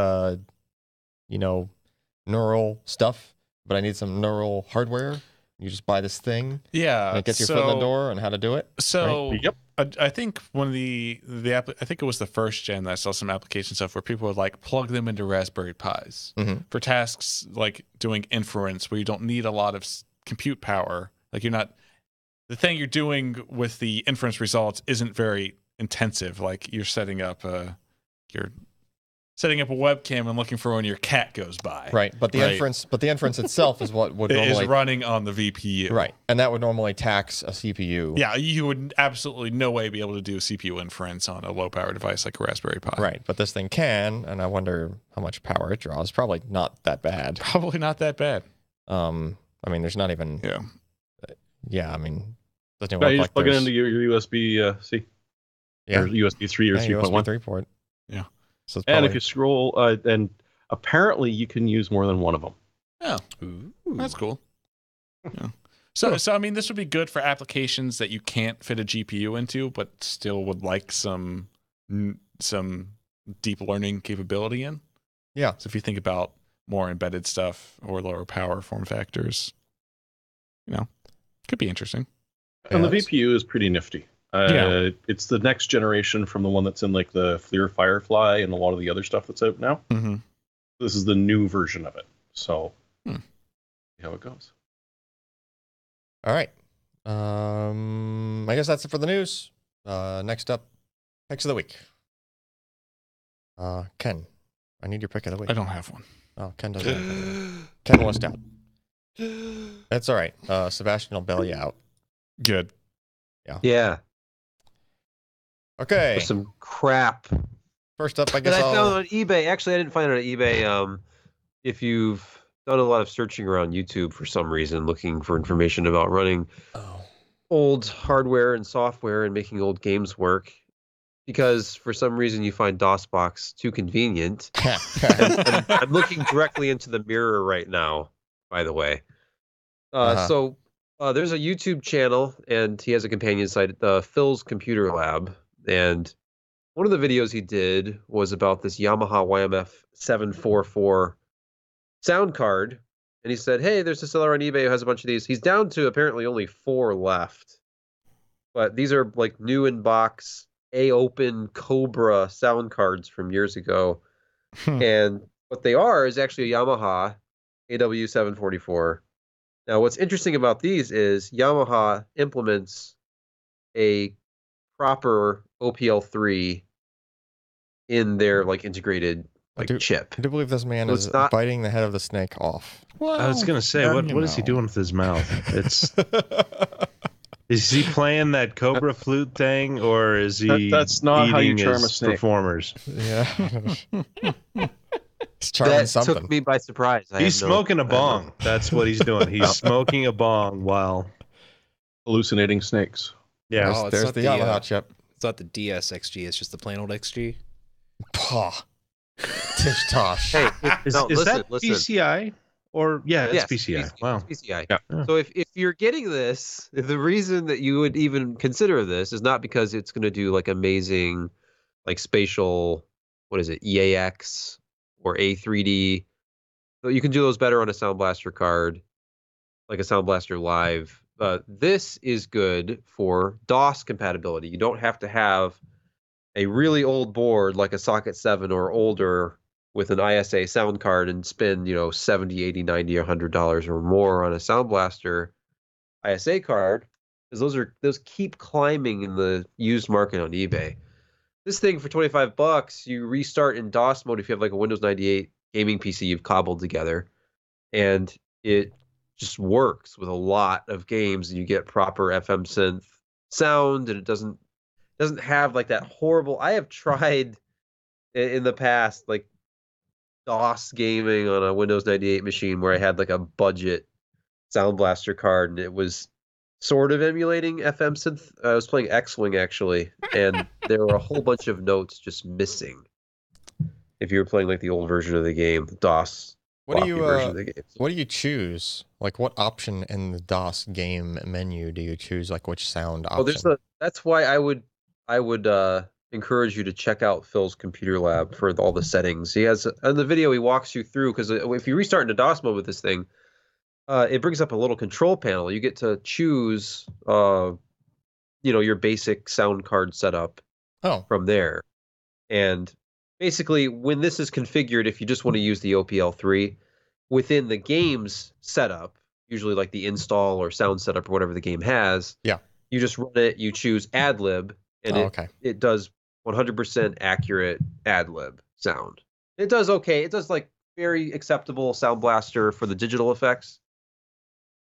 neural stuff, but I need some neural hardware. You just buy this thing, Yeah. and it gets your foot in the door on how to do it. So Yep. I think one of the I think it was the first gen that I saw some application stuff where people would like plug them into Raspberry Pis Mhm. for tasks like doing inference where you don't need a lot of compute power. Like the thing you're doing with the inference results isn't very intensive. Like you're setting up a webcam and looking for when your cat goes by. Right, but the Right. inference itself is what would It is normally running on the VPU. right, and that would normally tax a CPU. Yeah, you would absolutely no way be able to do CPU inference on a low power device like a Raspberry Pi. Right, but this thing can, and I wonder how much power it draws. Probably not that bad. Probably not that bad. I mean, there's not even. Yeah. Yeah, I mean, doesn't No, even you look just like plug it there's. into your USB-C Yeah, or USB 3 or yeah, 3.1. USB 3 port. Yeah. So it's And probably, if you scroll, and apparently you can use more than one of them. Yeah, Ooh. that's cool. Yeah. So I mean, this would be good for applications that you can't fit a GPU into, but still would like some deep learning capability in. Yeah. So if you think about more embedded stuff or lower power form factors, could be interesting. And the Yes. VPU is pretty nifty. Yeah. It's the next generation from the one that's in like the FLIR Firefly and a lot of the other stuff that's out now. Mm-hmm. This is the new version of it. So, Hmm. see how it goes. all right. I guess that's it for the news. Next up, picks of the week. Ken, I need your pick of the week. I don't have one. Oh, Ken doesn't. have a pick of the week. Ken lost out. That's all right. Sebastian will bail you out. Good. Yeah, Okay. there's some crap First up, I that guess I found I'll. on eBay. Actually, I didn't find it on eBay. If you've done a lot of searching around YouTube for some reason, looking for information about running Oh. old hardware and software and making old games work, because for some reason you find DOSBox too convenient. I'm looking directly into the mirror right now, by the way. So there's a YouTube channel, and he has a companion site, Phil's Computer Lab. And one of the videos he did was about this Yamaha YMF 744 sound card. and he said, "Hey, there's a seller on eBay who has a bunch of these." He's down to apparently only 4 left, but these are like new in box A-Open Cobra sound cards from years ago, and what they are is actually a Yamaha AW744. Now, what's interesting about these is Yamaha implements a proper OPL3 in their like integrated like chip. I do believe this man So is it's not- biting the head of the snake off. I was gonna say, Well, what you is he know. doing with his mouth? It's is he playing that cobra flute thing, or is he? That's not how you eating charm a his snake. performers. Yeah. He's charming That something. took me by surprise. He's smoking a bong. That's what he's doing. He's smoking a bong while. Hallucinating snakes. Yeah. Oh, it's There's not the the, Yamaha uh, chip. It's not the DSXG. It's just the plain old XG. Paw. Tish tosh. Hey, Is, no, is listen, that listen. PCI? Or yeah, it's Yes, PCI. Wow. It's PCI. Yeah. So if you're getting this, the reason that you would even consider this is not because it's going to do like amazing, like spatial, what is it, EAX or A3D. So you can do those better on a Sound Blaster card, like a Sound Blaster Live. This is good for DOS compatibility. You don't have to have a really old board like a Socket 7 or older with an ISA sound card and spend, $70, $80, $90, $100 or more on a Sound Blaster ISA card, because those keep climbing in the used market on eBay. This thing for $25, you restart in DOS mode if you have like a Windows 98 gaming PC you've cobbled together, and it just works with a lot of games, and you get proper FM synth sound, and it doesn't have like that horrible. I have tried in the past like DOS gaming on a Windows 98 machine where I had like a budget Sound Blaster card, and it was sort of emulating FM synth. I was playing X-Wing actually, and there were a whole bunch of notes just missing. If you were playing like the old version of the game, the DOS What do floppy version of you the game. what do you choose? Like what option in the DOS game menu do you choose? Like which sound option? That's why I would encourage you to check out Phil's computer lab for all the settings. He has in the video he walks you through, because if you restart into DOS mode with this thing, it brings up a little control panel. You get to choose your basic sound card setup from there. And basically when this is configured, if you just want to use the OPL3 within the game's setup, usually like the install or sound setup or whatever the game has, you just run it, you choose ad-lib, and it does 100% accurate ad-lib sound. It does okay. It does like very acceptable Sound Blaster for the digital effects.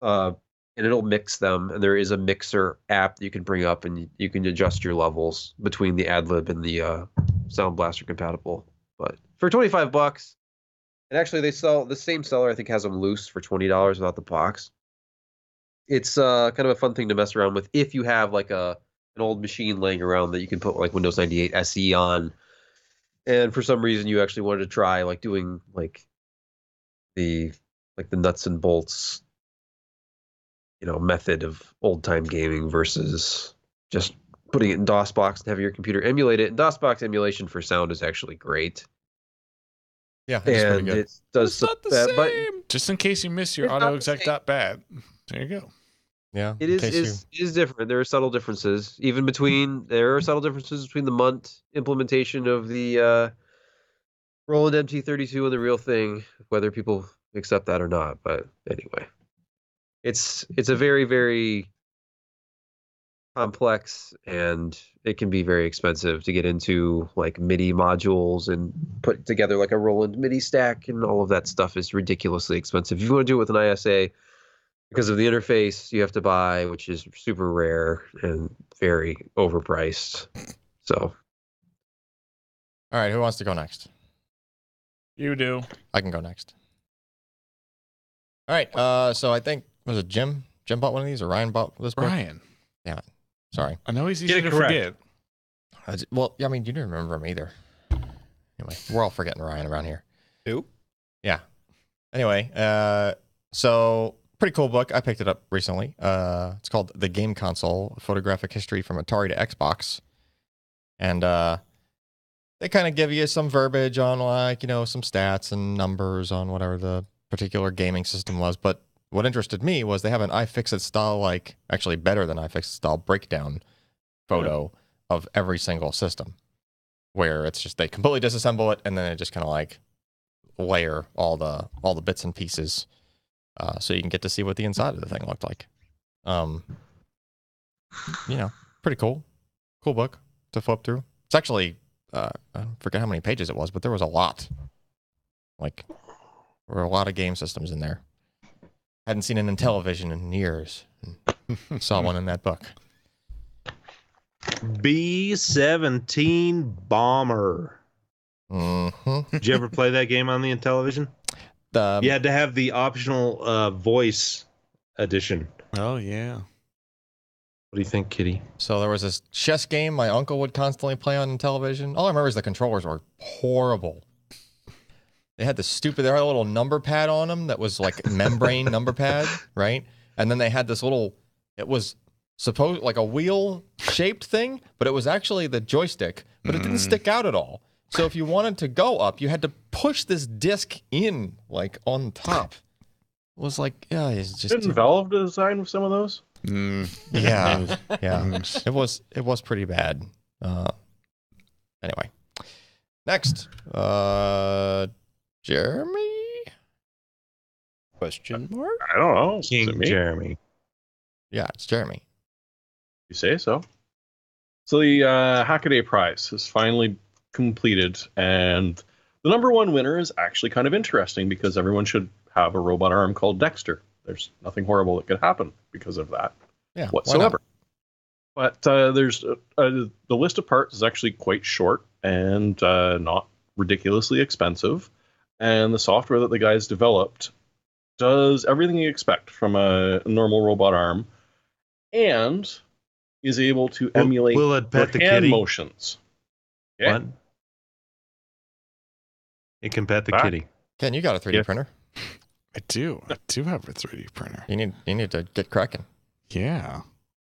And it'll mix them, and there is a mixer app that you can bring up, and you can adjust your levels between the ad-lib and the Sound Blaster compatible. But for $25, and actually they sell, the same seller I think has them loose for $20 without the box. It's kind of a fun thing to mess around with if you have like an old machine laying around that you can put like Windows 98 SE on, and for some reason you actually wanted to try like doing like the nuts and bolts method of old time gaming versus just putting it in DOSBox and having your computer emulate it. And DOSBox emulation for sound is actually great. Yeah, it's pretty And good. it does It's not the that, but same. Just in case you miss your It's not the autoexec.bat. There you go. Yeah, it in case is different. There are subtle differences. There are subtle differences between the Munt implementation of the Roland MT32 and the real thing, whether people accept that or not. But anyway, it's a very, very complex, and it can be very expensive to get into like MIDI modules and put together like a Roland MIDI stack, and all of that stuff is ridiculously expensive. If you want to do it with an ISA, because of the interface you have to buy, which is super rare and very overpriced. So, All right, who wants to go next? You do. I can go next. All right, so I think was it Jim? Jim bought one of these, or Ryan bought this book? Ryan. Sorry. I know he's Get easy it to correct. forget. Well, I mean, you didn't remember him either. Anyway, we're all forgetting Ryan around here. Who? Yeah. Anyway, so pretty cool book. I picked it up recently. It's called The Game Console: Photographic History from Atari to Xbox. And they kind of give you some verbiage on like, some stats and numbers on whatever the particular gaming system was, but what interested me was they have an iFixit style, like actually better than iFixit style breakdown photo of every single system, where it's just they completely disassemble it and then it just kind of like layer all the bits and pieces, so you can get to see what the inside of the thing looked like. Pretty cool book to flip through. It's actually I forget how many pages it was, but there was a lot. Like, there were a lot of game systems in there. Hadn't seen an Intellivision in years. Saw one in that book. B-17 Bomber. Mm-hmm. Did you ever play that game on the Intellivision? You had to have the optional voice edition. Oh yeah. What do you think, Kitty? So there was this chess game my uncle would constantly play on television. All I remember is the controllers were horrible. They had they had a little number pad on them that was like membrane number pad, right? And then they had this it was supposed like a wheel shaped thing, but it was actually the joystick, but it didn't stick out at all. So if you wanted to go up, you had to push this disc in like on top. It was like, yeah, it's just Didn't Valve design some of those? Yeah. It was pretty bad. Anyway. Next. Jeremy? Question mark? I don't know. Is it King me? Jeremy. Yeah, it's Jeremy. You say so. So the Hackaday prize is finally completed, and the number one winner is actually kind of interesting because everyone should have a robot arm called Dexter. There's nothing horrible that could happen because of that Yeah. whatsoever. But there's the list of parts is actually quite short and not ridiculously expensive, and the software that the guys developed does everything you expect from a normal robot arm, and is able to emulate will it pet your the hand kitty? motions. Okay? What? It can pet the Ah. kitty. Ken, you got a 3D Yeah. printer. I do have a 3D printer. You need to get cracking. Yeah.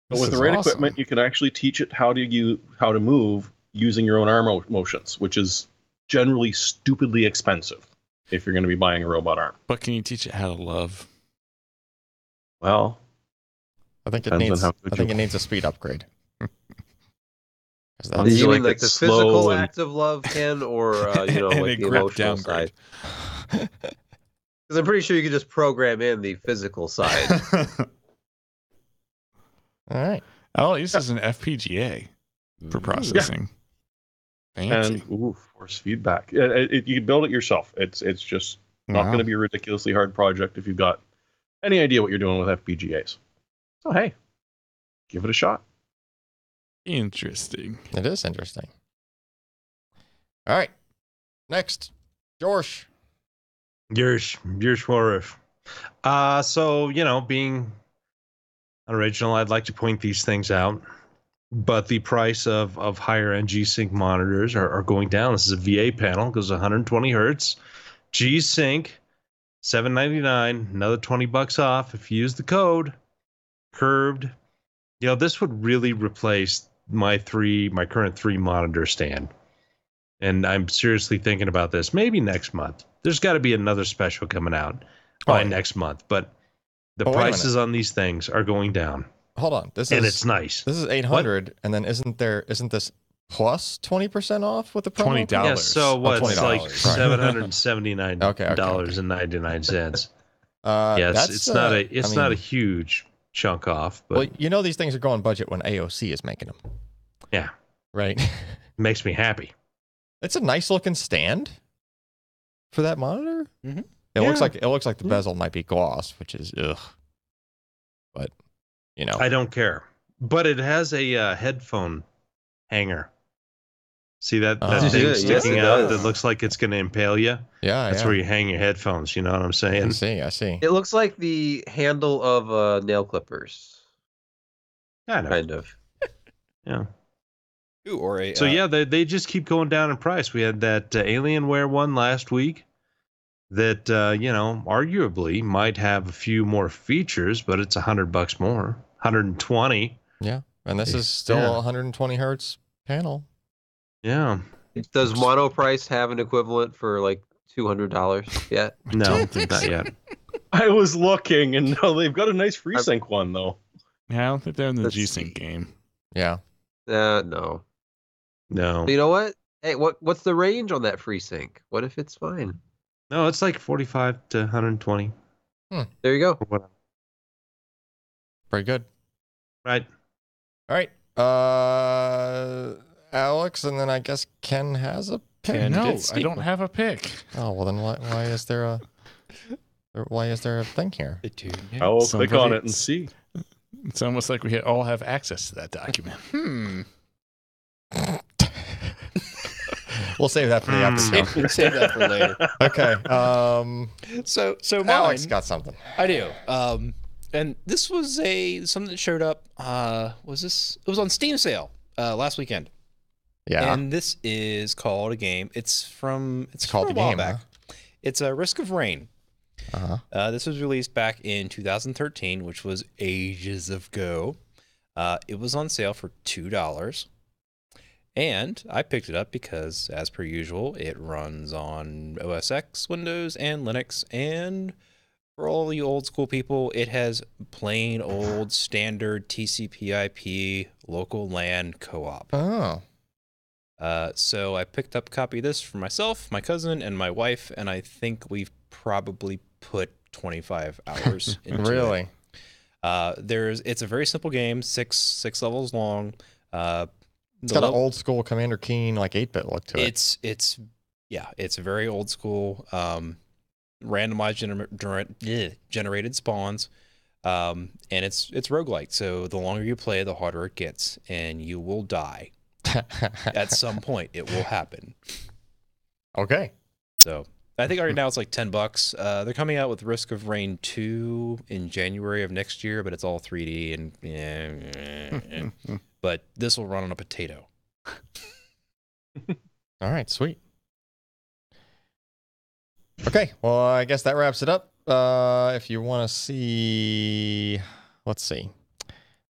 But This with the is right awesome. equipment, you can actually teach it how to move using your own arm motions, which is generally stupidly expensive if you're going to be buying a robot arm. But can you teach it how to love? Well, I think it Depends on how good needs a speed upgrade. 'Cause I'll that's- do You like mean like it the slow physical and- act of love, Ken, or And like a the grip emotional downgrade. side? Because I'm pretty sure you could just program in the physical side. All right. Oh, it uses an FPGA for processing. Fancy. and force feedback. You can build it yourself. It's just not Wow. going to be a ridiculously hard project if you've got any idea what you're doing with FPGAs. So hey, give it a shot. Interesting. It is interesting. All right. Next. George. Yours Schwarif. So, being original, I'd like to point these things out. But the price of higher end G-Sync monitors are going down. This is a VA panel, goes 120 hertz. G-Sync, $799, another $20 off if you use the code. Curved. This would really replace my current 3 monitor stand. And I'm seriously thinking about this. Maybe next month. There's got to be another special coming out by next month. But the Oh, wait a prices on these things are going down. Hold on. This And is it's nice. This is 800, and then isn't this plus 20% off with the promo? $20. Yeah, so what? It's like $20, right. $779 Okay. dollars and 99 cents. Yes, Yes, it's not a huge chunk off, but well, these things are going budget when AOC is making them. Yeah. Right. makes me happy. It's a nice looking stand for that monitor. Mhm. It looks like the bezel might be gloss, which is ugh. But I don't care. But it has a headphone hanger. See that Oh. thing Yes, sticking it out does. that looks like it's going to impale you? yeah, Where you hang your headphones. You know what I'm saying? I see. It looks like the handle of nail clippers, I know. kind of. Yeah. Ooh, or a So they just keep going down in price. We had that Alienware one last week that arguably might have a few more features, but it's $100 more, 120. Yeah, and this is still Yeah. a 120 hertz panel. Yeah. Does Monoprice have an equivalent for like $200 yet? No, I don't think that yet. I was looking, and no, they've got a nice FreeSync one though. Yeah, I don't think they're in the Let's G-Sync see. game. Yeah. No. No, You know what? Hey, what's the range on that FreeSync? What if it's fine? no, it's like 45 to 120 There you go. or whatever. Pretty good. Right. All right. Alex, and then I guess Ken has a pick. Ken No, did I sneak don't one. have a pick. Oh well, then why is there a thing here? Dude, I will click on Somebody- it and see. It's almost like we all have access to that document. We'll save that for the episode. We'll save that for later. Okay. So mine, Alex got something. I do. And this was something that showed up. Was this? It was on Steam sale last weekend. Yeah. And this is called a game. It's called from a a while game, back. It's a Risk of Rain. Uh-huh. This was released back in 2013, which was ages ago. It was on sale for $2. And I picked it up because, as per usual, it runs on OS X, Windows, and Linux. And for all you old school people, it has plain old standard TCP/IP local LAN co-op. Oh. So I picked up a copy of this for myself, my cousin, and my wife, and I think we've probably put 25 hours into it. Really? It's a very simple game, six levels long. It's got an old school Commander Keen, like 8-bit look to it. It's very old school. Randomized generated spawns. And it's roguelike. So the longer you play, the harder it gets, and you will die. At some point, it will happen. Okay. So I think right now it's like $10. They're coming out with Risk of Rain 2 in January of next year, but it's all 3D and but this will run on a potato. All right, sweet. Okay, well, I guess that wraps it up. If you want to see, let's see.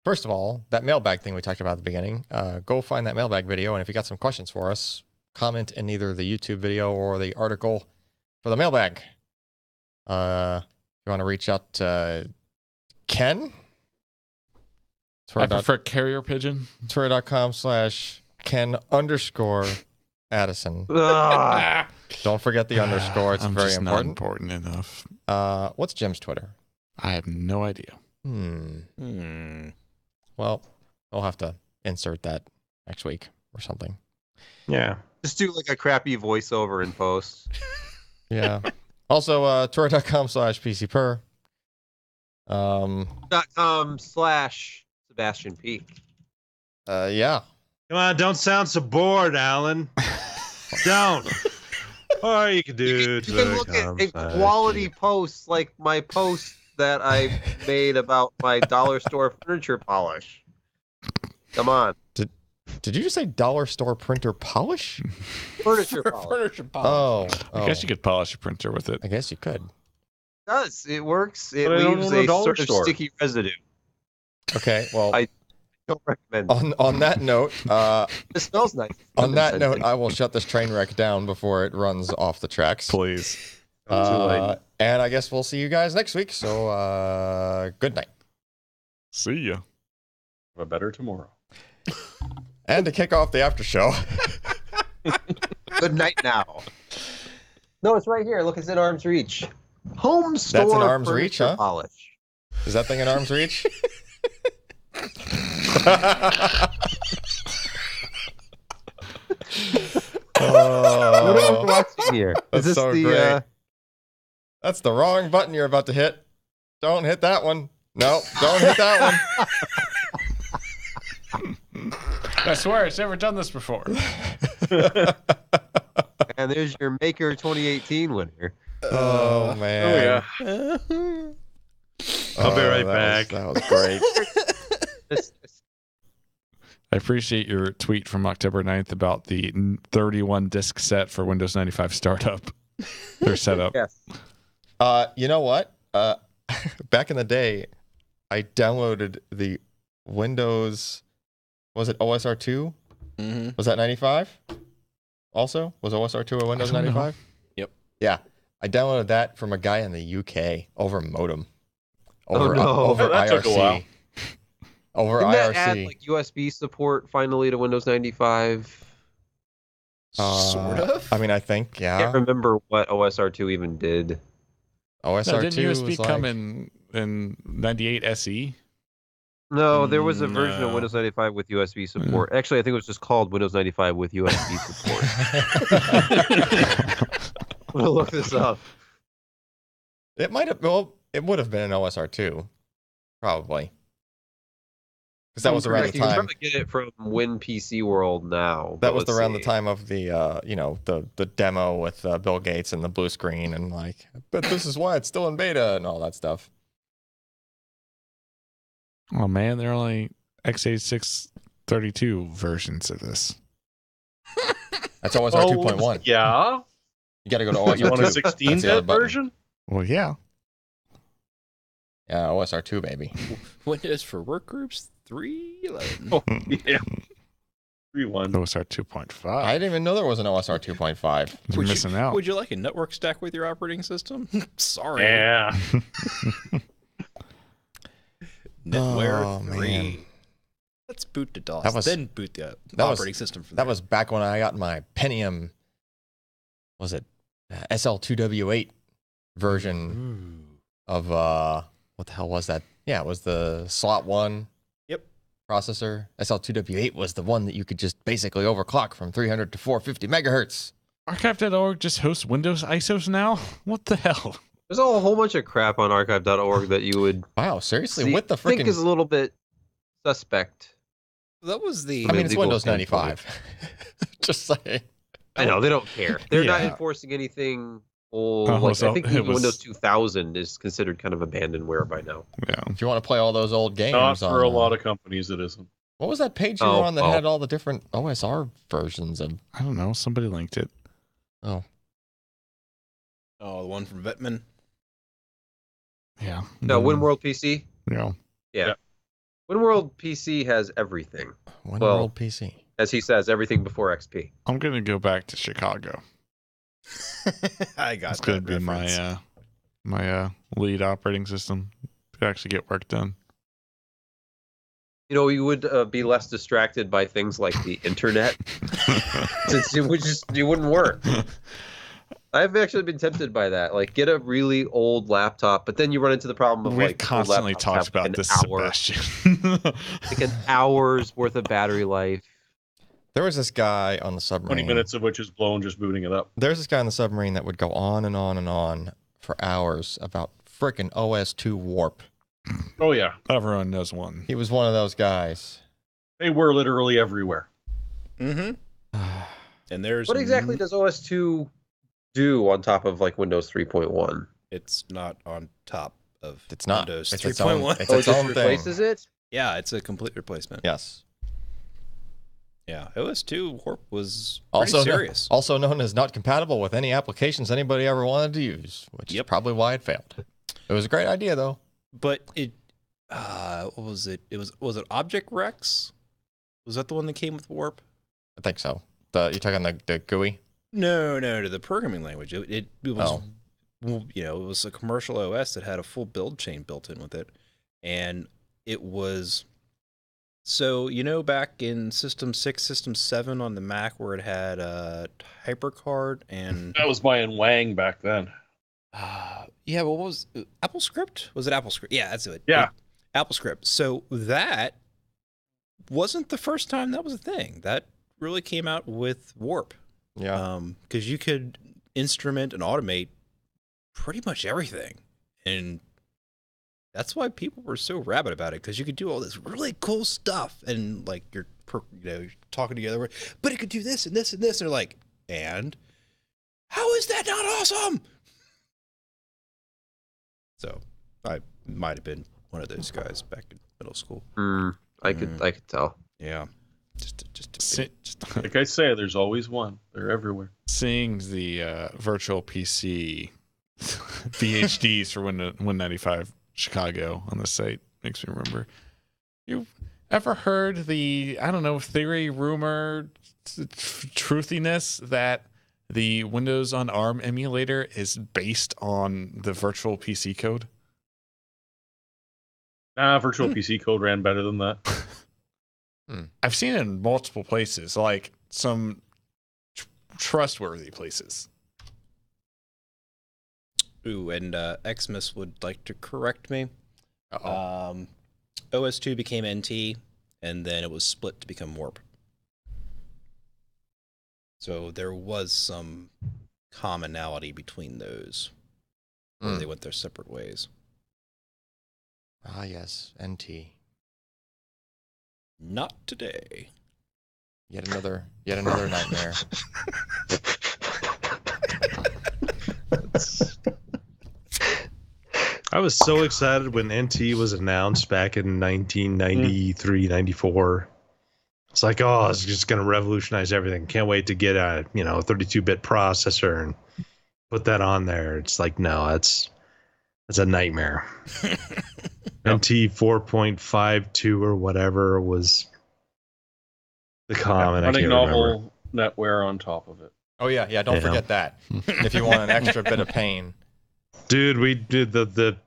First of all, that mailbag thing we talked about at the beginning, go find that mailbag video, and if you got some questions for us, comment in either the YouTube video or the article for the mailbag. If you want to reach out to Ken? I prefer carrier pigeon. Twitter.com/Ken_Addison. Ugh. Don't forget the underscore. It's I'm very just important. not important enough. What's Jim's Twitter? I have no idea. Well, I'll have to insert that next week or something. Yeah. Just do like a crappy voiceover in post. Yeah. Also, Twitter.com/PCPer. .com/Sebastian Peak. Yeah. Come on, don't sound so bored, Alan. Don't. Or you could do. You can look at quality posts like my post that I made about my dollar store furniture polish. Come on. Did you just say dollar store printer polish? Furniture polish. Furniture polish. Oh. I guess you could polish a printer with it. I guess you could. It does. It works. It But I don't leaves own a a dollar sort of store. sticky residue. Okay. Well, I don't recommend it. on that note, It smells nice. on that note, I will shut this train wreck down before it runs off the tracks. Please. Too late. And I guess we'll see you guys next week. So, good night. See ya. A better tomorrow. And to kick off the after show. Good night now. No, it's right here. Look, it's in arm's reach. Home store. That's in arm's reach, furniture huh? Polish. Is that thing in arm's reach? What are we Oh, watching here? That's Is this so the? great. That's the wrong button you're about to hit. Don't hit that one. No, don't hit that one. I swear, it's never done this before. And there's your Maker 2018 winner. Oh man. yeah. I'll be right that back. Was great. I appreciate your tweet from October 9th about the 31 disc set for Windows 95 startup. Their setup. Yes. You know what? Back in the day, I downloaded the Windows. Was it OSR2? Mm-hmm. Was that 95? Also, was OSR2 a Windows I don't know. 95? Yep. Yeah, I downloaded that from a guy in the UK over modem. Oh, Over, no. over That took a IRC. while. Over Didn't that IRC. add like USB support finally to Windows 95? Sort of. I mean, I think, I yeah. can't remember what OSR2 even did. No, OSR2 didn't USB was come like, in 98 SE? No, there was a version of No. Windows 95 with USB support. Actually, I think it was just called Windows 95 with USB support. I'm gonna look this up. It might have, well, it would have been an OSR2, probably. Because that was around the You can time. probably get it from WinPC World now. That but was let's around the see. time of the, the demo with Bill Gates and the blue screen and like, but this is why it's still in beta and all that stuff. Oh man, there are only x86 32 versions of this. That's OSR 2.1. Yeah. You got to go to OSR 2. You want a That's the 16-bit other button. version? Well, yeah. Yeah, OSR 2, baby. Windows for Workgroups 3.11. Oh, yeah. 3.1. Those are 2.5. I didn't even know there was an OSR 2.5. You're missing out. Would you like a network stack with your operating system? Sorry. Yeah. NetWare Oh, 3. man. Let's boot to DOS. That was- then boot the that was- operating system from That there. was back when I got my Pentium, was it SL2W8 version of, what the hell was that? Yeah, it was the slot 1 Yep. processor. SL2W8 was the one that you could just basically overclock from 300 to 450 megahertz. Archive.org just hosts Windows ISOs now? What the hell? There's a whole bunch of crap on archive.org that you would Wow, seriously, see- with the think is a freaking, little bit suspect. That was the. I mean, it's legal Windows standpoint. 95. Just saying. I know they don't care. They're not Yeah. enforcing anything old. Oh, Like, so I think it even was- Windows 2000 is considered kind of abandonware by now. Yeah. If you want to play all those old games, Not for a on, lot of companies, it isn't. what was that page you Oh, were on that oh. had all the different OSR versions of? I don't know. Somebody linked it. Oh, Oh, the one from Vetman. Yeah. No, WinWorld PC. Yeah. WinWorld PC has everything. One Well- World PC. As he says, everything before XP. I'm going to go back to Chicago. I got That's going that to be reference. my lead operating system to actually get work done. You know, you would be less distracted by things like the internet, since it wouldn't work. I've actually been tempted by that. Like, get a really old laptop, but then you run into the problem of We've like old constantly laptops talked have, about like, this, an hour, Sebastian. like an hour's worth of battery life. There was this guy on the 20 submarine. minutes of which is blown just booting it up. There's this guy on the submarine that would go on and on and on for hours about frickin' OS2 Warp. Oh, yeah. Everyone knows one. He was one of those guys. They were literally everywhere. Mm-hmm. And there's What exactly does OS2 do on top of like Windows 3.1? It's not on top of It's not. Windows It's its own. 3.1. It's Oh, it its just own thing. replaces it? Yeah, it's a complete replacement. Yes. Yeah, OS2 Warp was pretty Also, serious. also known as not compatible with any applications anybody ever wanted to use, which Yep. is probably why it failed. It was a great idea though. But it, what was it? Was it Object Rex? Was that the one that came with Warp? I think so. You're talking the GUI. No, to the programming language. It was, Oh. well, it was a commercial OS that had a full build chain built in with it, and it was. So back in System 6, System 7 on the Mac, where it had HyperCard and That was buying Wang back then. yeah, what was AppleScript? Was it AppleScript? Yeah, that's it. Yeah. AppleScript. So that wasn't the first time that was a thing. That really came out with Warp. Yeah. Because you could instrument and automate pretty much everything, and that's why people were so rabid about it. Because you could do all this really cool stuff, and like you're talking together, but it could do this and this and this, and they're like, and how is that not awesome? So I might have been one of those guys back in middle school. I could tell. Yeah, just Si- Like I say, there's always one. They're everywhere. Seeing the virtual PC VHDs for Win95 Chicago on the site makes me remember. You ever heard the, I don't know, theory, rumor, truthiness that the Windows on ARM emulator is based on the virtual PC code? Virtual PC code ran better than that. I've seen it in multiple places, like some trustworthy places. Ooh, and Xmas would like to correct me. Uh-oh. OS2 became NT, and then it was split to become Warp. So there was some commonality between those, where they went their separate ways. Ah, yes, NT. Not today. Yet another nightmare. I was so excited when NT was announced back in 1993, 94. It's like, oh, it's just going to revolutionize everything. Can't wait to get a 32-bit processor and put that on there. It's like, no, that's a nightmare. NT 4.52 or whatever was the common. I Running can't remember. novel NetWare on top of it. Oh yeah, don't Yeah. forget that. If you want an extra bit of pain. Dude, we did the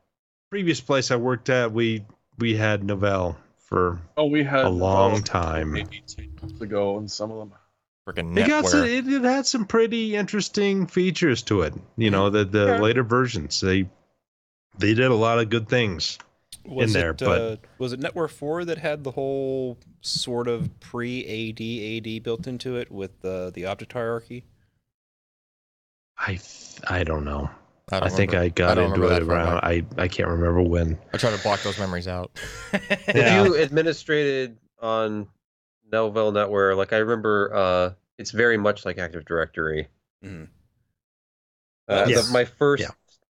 previous place I worked at. We had Novell for Oh, we had a long time. maybe 10 months ago, and some of them. Freaking It had some pretty interesting features to it. The later versions. They did a lot of good things. Was there, but- was it NetWare 4 that had the whole sort of pre-AD built into it with the object hierarchy? I don't know. I think I got don't into remember it that far around. back. I can't remember when. I try to block those memories out. If you administrated on Novell NetWare, like I remember, it's very much like Active Directory. Mhm. Yes. My first Yeah.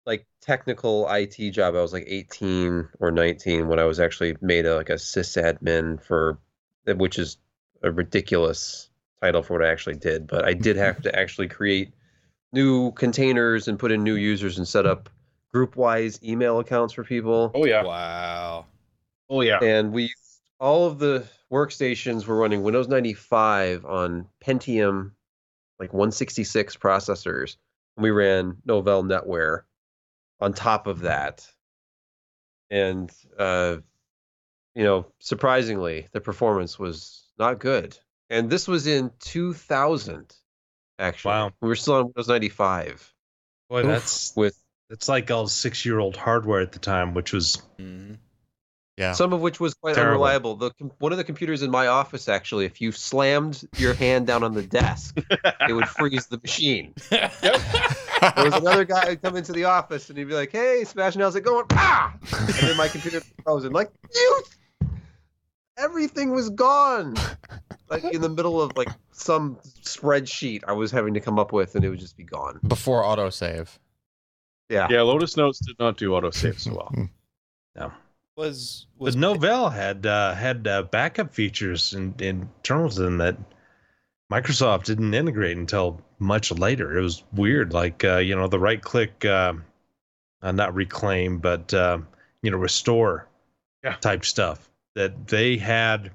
like technical IT job, I was like 18 or 19 when I was actually made a sysadmin for, which is a ridiculous title for what I actually did. But I did have to actually create new containers and put in new users and set up group-wise email accounts for people. Oh yeah. Wow. Oh yeah. And all of the workstations were running Windows 95 on Pentium, like 166 processors. And we ran Novell NetWare on top of that. And, surprisingly, the performance was not good. And this was in 2000, actually. Wow. We were still on Windows 95. Boy, that's like all 6-year-old hardware at the time, which was Mhm. Yeah. Some of which was quite Terrible. unreliable. One of the computers in my office, actually, if you slammed your hand down on the desk, it would freeze the machine. There was another guy who'd come into the office and he'd be like, "Hey, Sebastian, how's it going?" Ah! And then my computer was frozen. Like, everything was gone. Like in the middle of like some spreadsheet I was having to come up with, and it would just be gone. Before autosave. Yeah. Yeah, Lotus Notes did not do autosave so well. no. Was But Novell had backup features and internals in that Microsoft didn't integrate until much later. It was weird, like the right click, not reclaim, but restore type stuff that they had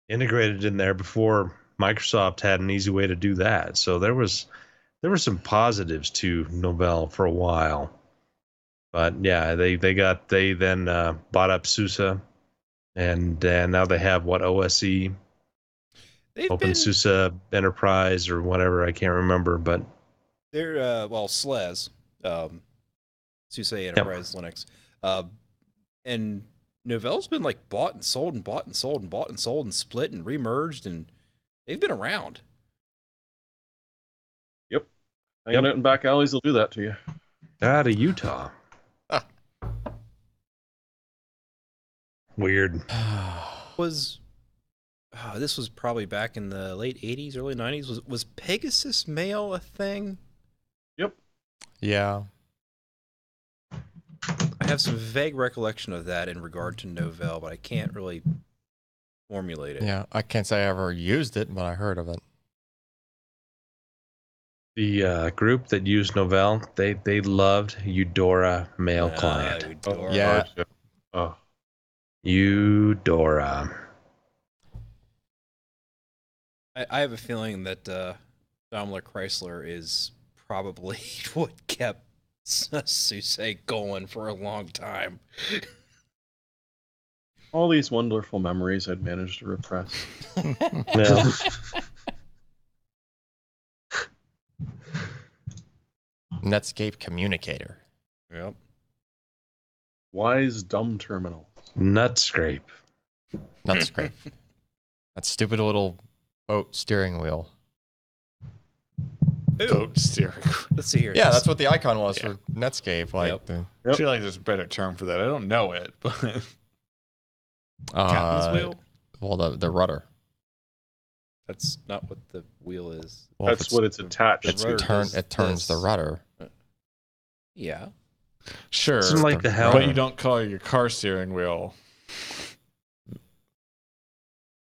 integrated in there before Microsoft had an easy way to do that. So there were some positives to Novell for a while. But yeah, they then bought up SUSE, and now they have OSE, OpenSUSE Enterprise or whatever, I can't remember, but they're SLES, SUSE Enterprise Linux, and Novell's been like bought and sold and bought and sold and bought and sold and split and remerged, and they've been around. Hanging out in back alleys will do that to you. out of Utah. Weird. This was probably back in the late 80s, early 90s. Was Pegasus Mail a thing? Yeah. I have some vague recollection of that in regard to Novell, but I can't really formulate it. Yeah. I can't say I ever used it, but I heard of it. The group that used Novell, they loved Eudora Mail Client. Eudora. Yeah. Oh, Eudora. I have a feeling that Daimler Chrysler is probably what kept SUSE going for a long time. All these wonderful memories I'd managed to repress. Yeah. Netscape Communicator. Yep. Wise dumb terminal. Nutscrape. Netscape. That stupid little boat steering wheel. Boat steering. Let's see here. Yeah, that's what the icon was Yeah. for Netscape. Like, Yep. the, I feel like there's a better term for that. I don't know it, but Captain's uh, wheel. well, the rudder. That's not what the wheel is. Well, if That's what it's attached it's to. rudder it turns the this. rudder. Yeah. sure. Isn't like the helm. But you don't call your car steering wheel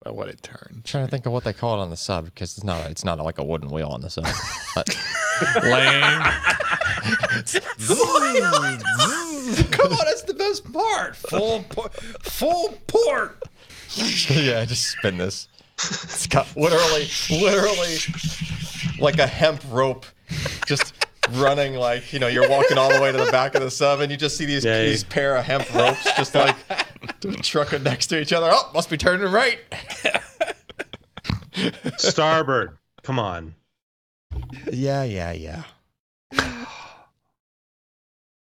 by what it turns. I'm trying to think of what they call it on the sub because it's not like a wooden wheel on the sub. But, Lane. Come on, that's the best part. Full port. yeah, just spin this. It's got literally like a hemp rope, just running like you're walking all the way to the back of the sub, and you just see these pair of hemp ropes just like trucking next to each other. Oh, must be turning right. Starboard. Come on. Yeah.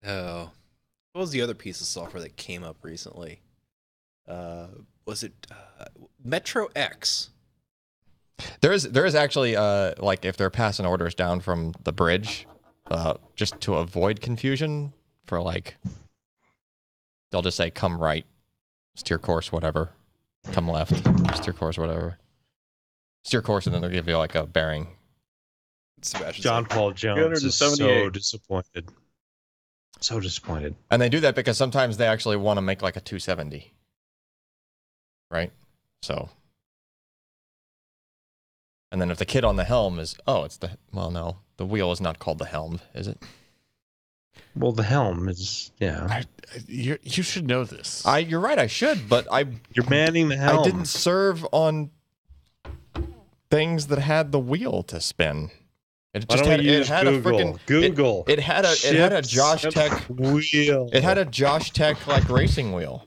Oh, what was the other piece of software that came up recently? Was it Metro X? There is actually like if they're passing orders down from the bridge, just to avoid confusion, for like they'll just say come right, steer course, whatever, come left, steer course, whatever, steer course, and then they'll give you like a bearing. Sebastian's John like, Paul Jones is so 378. disappointed. So disappointed. And they do that because sometimes they actually want to make like a 270, right? So, and then if the kid on the helm is no, the wheel is not called the helm, is it? Well, the helm is You should know this. You're right, I should, but You're manning the helm. I didn't serve on things that had the wheel to spin. It Why just don't had, we use it had Google? a freaking Google. It had a Josh Ship's Tech wheel. It had a Josh Tech like racing wheel.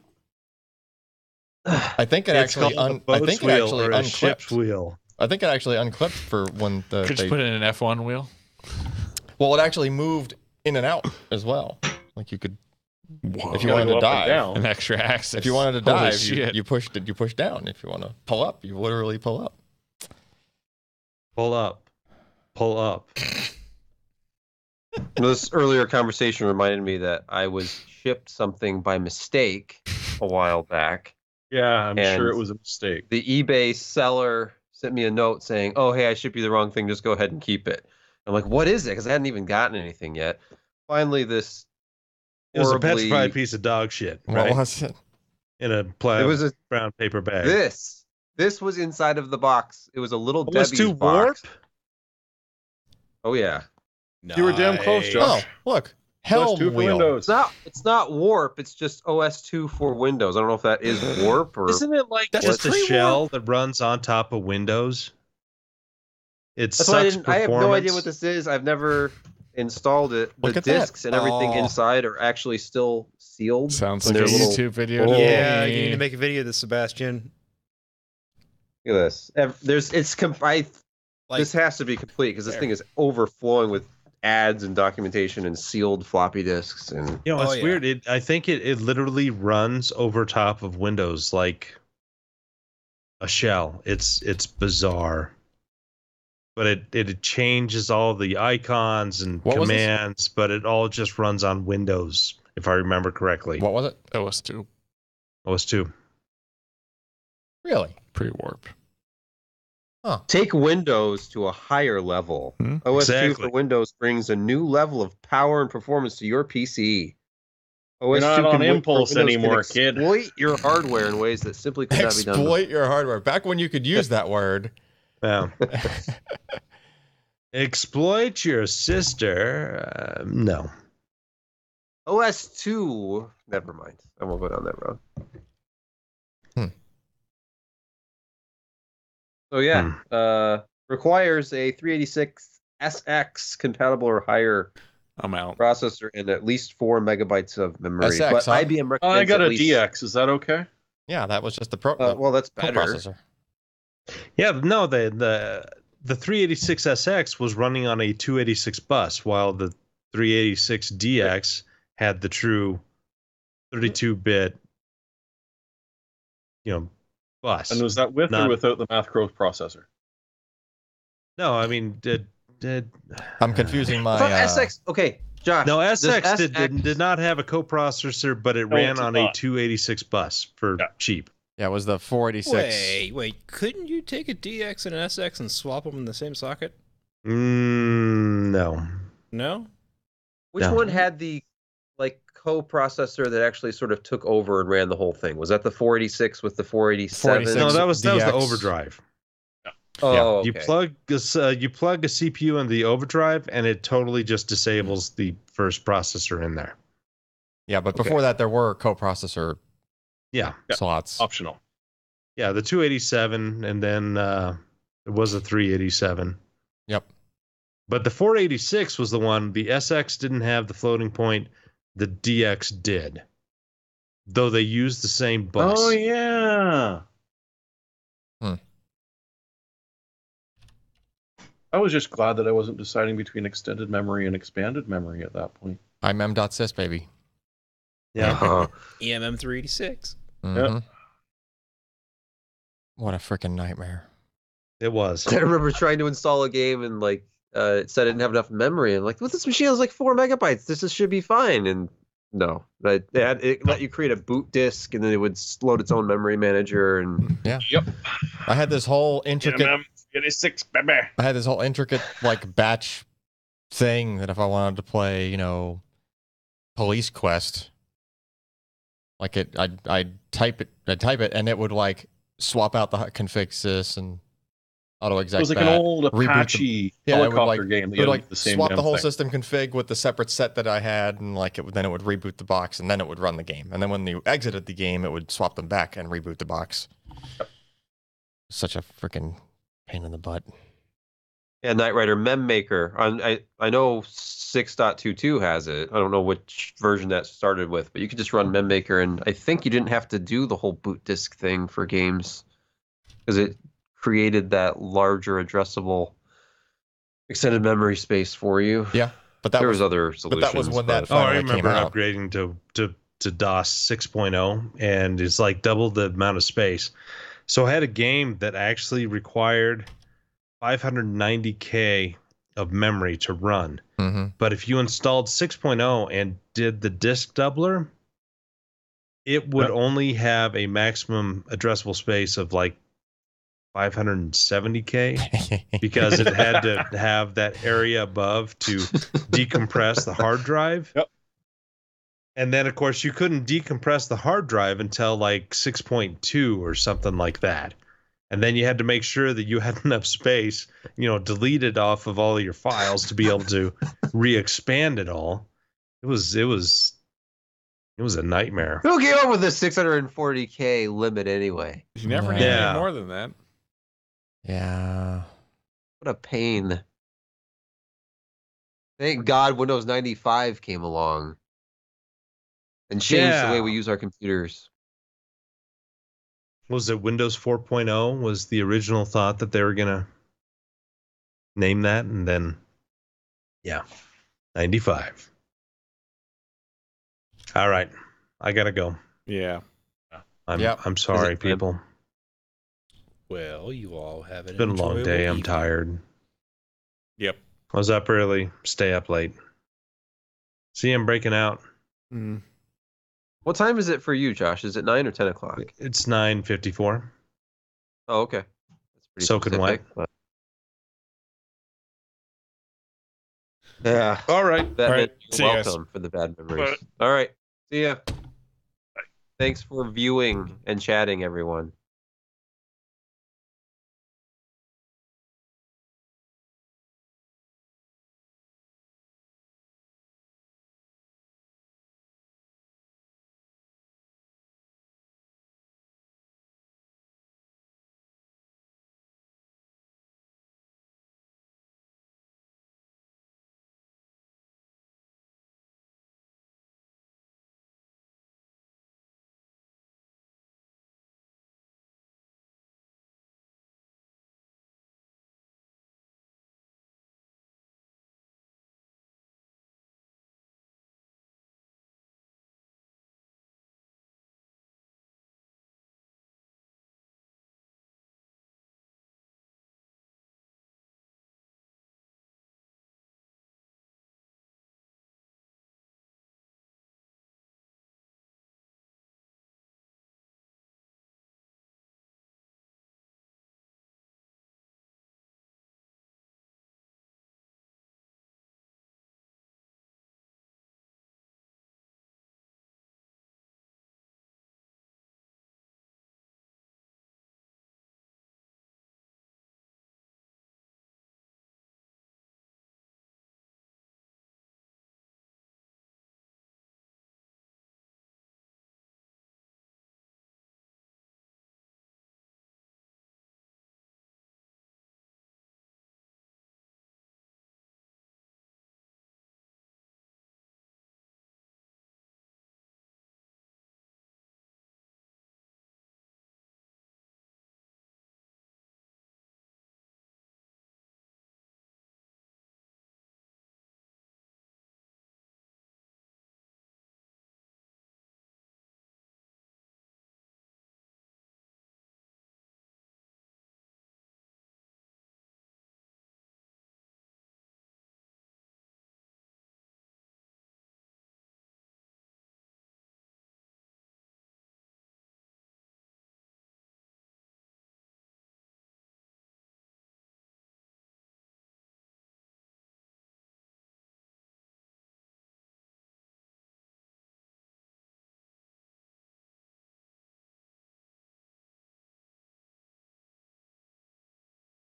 I think it It's actually called a I boat's think it wheel actually or a ship's unclipped. wheel. I think it actually unclipped for when Could you put in an F1 wheel? well, it actually moved in and out as well. Like you could if you Gotta wanted go to up and dive. down. An extra axis. If you wanted to Holy dive, shit. you push down. If you want to pull up, you literally pull up. Pull up. Pull up. This earlier conversation reminded me that I was shipped something by mistake a while back. Yeah, I'm And- sure it was a mistake. The eBay seller sent me a note saying, "Oh, hey, I shipped you the wrong thing. Just go ahead and keep it." I'm like, "What is it?" Because I hadn't even gotten anything yet. Finally, this It was a horribly- petrified piece of dog shit, What right? was it? In a It was a brown paper bag. this was inside of the box. It was a little It was Debbie's too warp. box. Oh yeah, You were damn close, Nice. Josh. Oh, look. Helm Plus 2 for wheel. Windows. it's not warp. It's just OS2 for Windows. I don't know if that is warp or Isn't it like That's just a pre-warp. shell that runs on top of Windows? It That's why sucks I have no idea performance. what this is. I've never installed it. The Look at that. discs and everything Oh. inside are actually still sealed. Sounds And like a they're little- YouTube video. Oh. Yeah, you need to make a video of this, Sebastian. Look at this. Like, This has to be complete because this thing is overflowing with ads and documentation and sealed floppy disks and You know, it's Oh, yeah. weird. I think it literally runs over top of Windows like a shell. It's bizarre. But it changes all the icons and What was this? commands, but it all just runs on Windows, if I remember correctly. What was it? OS2 OS2. Really? pre-warp. take Windows to a higher level. Hmm? OS2 Exactly. for Windows brings a new level of power and performance to your PC. You're not on Windows Impulse can anymore, kid. Exploit your hardware in ways that simply could not be done. Exploit your hardware. Back when you could use that word. Yeah. Exploit your sister. No. OS2. Never mind. I won't go down that road. Hmm. So yeah, requires a 386 SX compatible or higher I'm out. processor and at least 4 megabytes of memory. SX, but huh? IBM recommends I got at a least, DX. Is that okay? Yeah, that was just the pro. well, that's better. processor. Yeah, no, the 386SX was running on a 286 bus, while the 386DX had the true 32-bit, bus. And was that with Not- or without the Mathcrow processor? No, I mean, did I'm confusing my. I thought SX. Okay, Josh. no does SX SX did not have a coprocessor, but it No, ran it did on a not. 286 bus for Yeah. cheap. Yeah, it was the 486. Wait, couldn't you take a DX and an SX and swap them in the same socket? No. No? Which No. one had the co-processor that actually sort of took over and ran the whole thing? Was that the 486 with the 487? 486. No, that was the DX. overdrive. Oh, okay. You plug a CPU in the overdrive, and it totally just disables the first processor in there. Yeah, but before that, there were coprocessor Yeah, slots. Optional. yeah, the 287, and then it was a 387. Yep. But the 486 was the one. The SX didn't have the floating point. The DX did, though they used the same bus. Oh yeah. I was just glad that I wasn't deciding between extended memory and expanded memory at that point. IMM.sys, baby. Yeah. Uh-huh. EMM 386. Mhm. What a freaking nightmare. It was. I remember trying to install a game and it said I didn't have enough memory. And like, well, this machine has like 4 megabytes. This should be fine. And no, it let you create a boot disk, and then it would load its own memory manager. And I had this whole intricate 86, baby. I had this whole intricate batch thing that if I wanted to play, Police Quest, I'd type it, and it would swap out the config sys and auto exec. It was like that, an old reboot the- Apache Yeah, it would, helicopter game. It would The same swap damn the whole thing. system config with the separate set that I had, and then it would reboot the box, and then it would run the game. And then when you exited the game, it would swap them back and reboot the box. Such a freaking pain in the butt. yeah, Knight Rider Mem Maker. I know 6.22 has it. I don't know which version that started with, but you could just run Mem Maker, and I think you didn't have to do the whole boot disk thing for games because it created that larger addressable extended memory space for you. Yeah, but that There was was other solutions. that was when that Oh, I finally came remember out. upgrading to DOS 6.0, and it's double the amount of space. So I had a game that actually required 590K of memory to run. Mm-hmm. But if you installed 6.0 and did the disk doubler, it would only have a maximum addressable space of 570K because it had to have that area above to decompress the hard drive. Yep. And then, of course, you couldn't decompress the hard drive until 6.2 or something like that. And then you had to make sure that you had enough space, deleted off of all of your files to be able to re-expand it all. It was a nightmare. Who came up with the 640K limit anyway? You never need Yeah. any more than that. Yeah. What a pain. Thank God Windows 95 came along and changed the way Yeah. we use our computers. Was it Windows 4.0 was the original thought that they were going to name that, and then 95. All right, I gotta go. Yeah. I'm sorry, Is it- people. Well, you all have It's been a long day. I'm tired. Yep. I was up early, stay up late. See, I'm breaking out. Mm. What time is it for you, Josh? Is it 9 or 10 o'clock? It's 9:54. Oh, okay. That's pretty Soaking wet. specific, but- Yeah. All right. That All right, meant see you're you guys. welcome for the bad memories. All right. See ya. Thanks for viewing and chatting, everyone.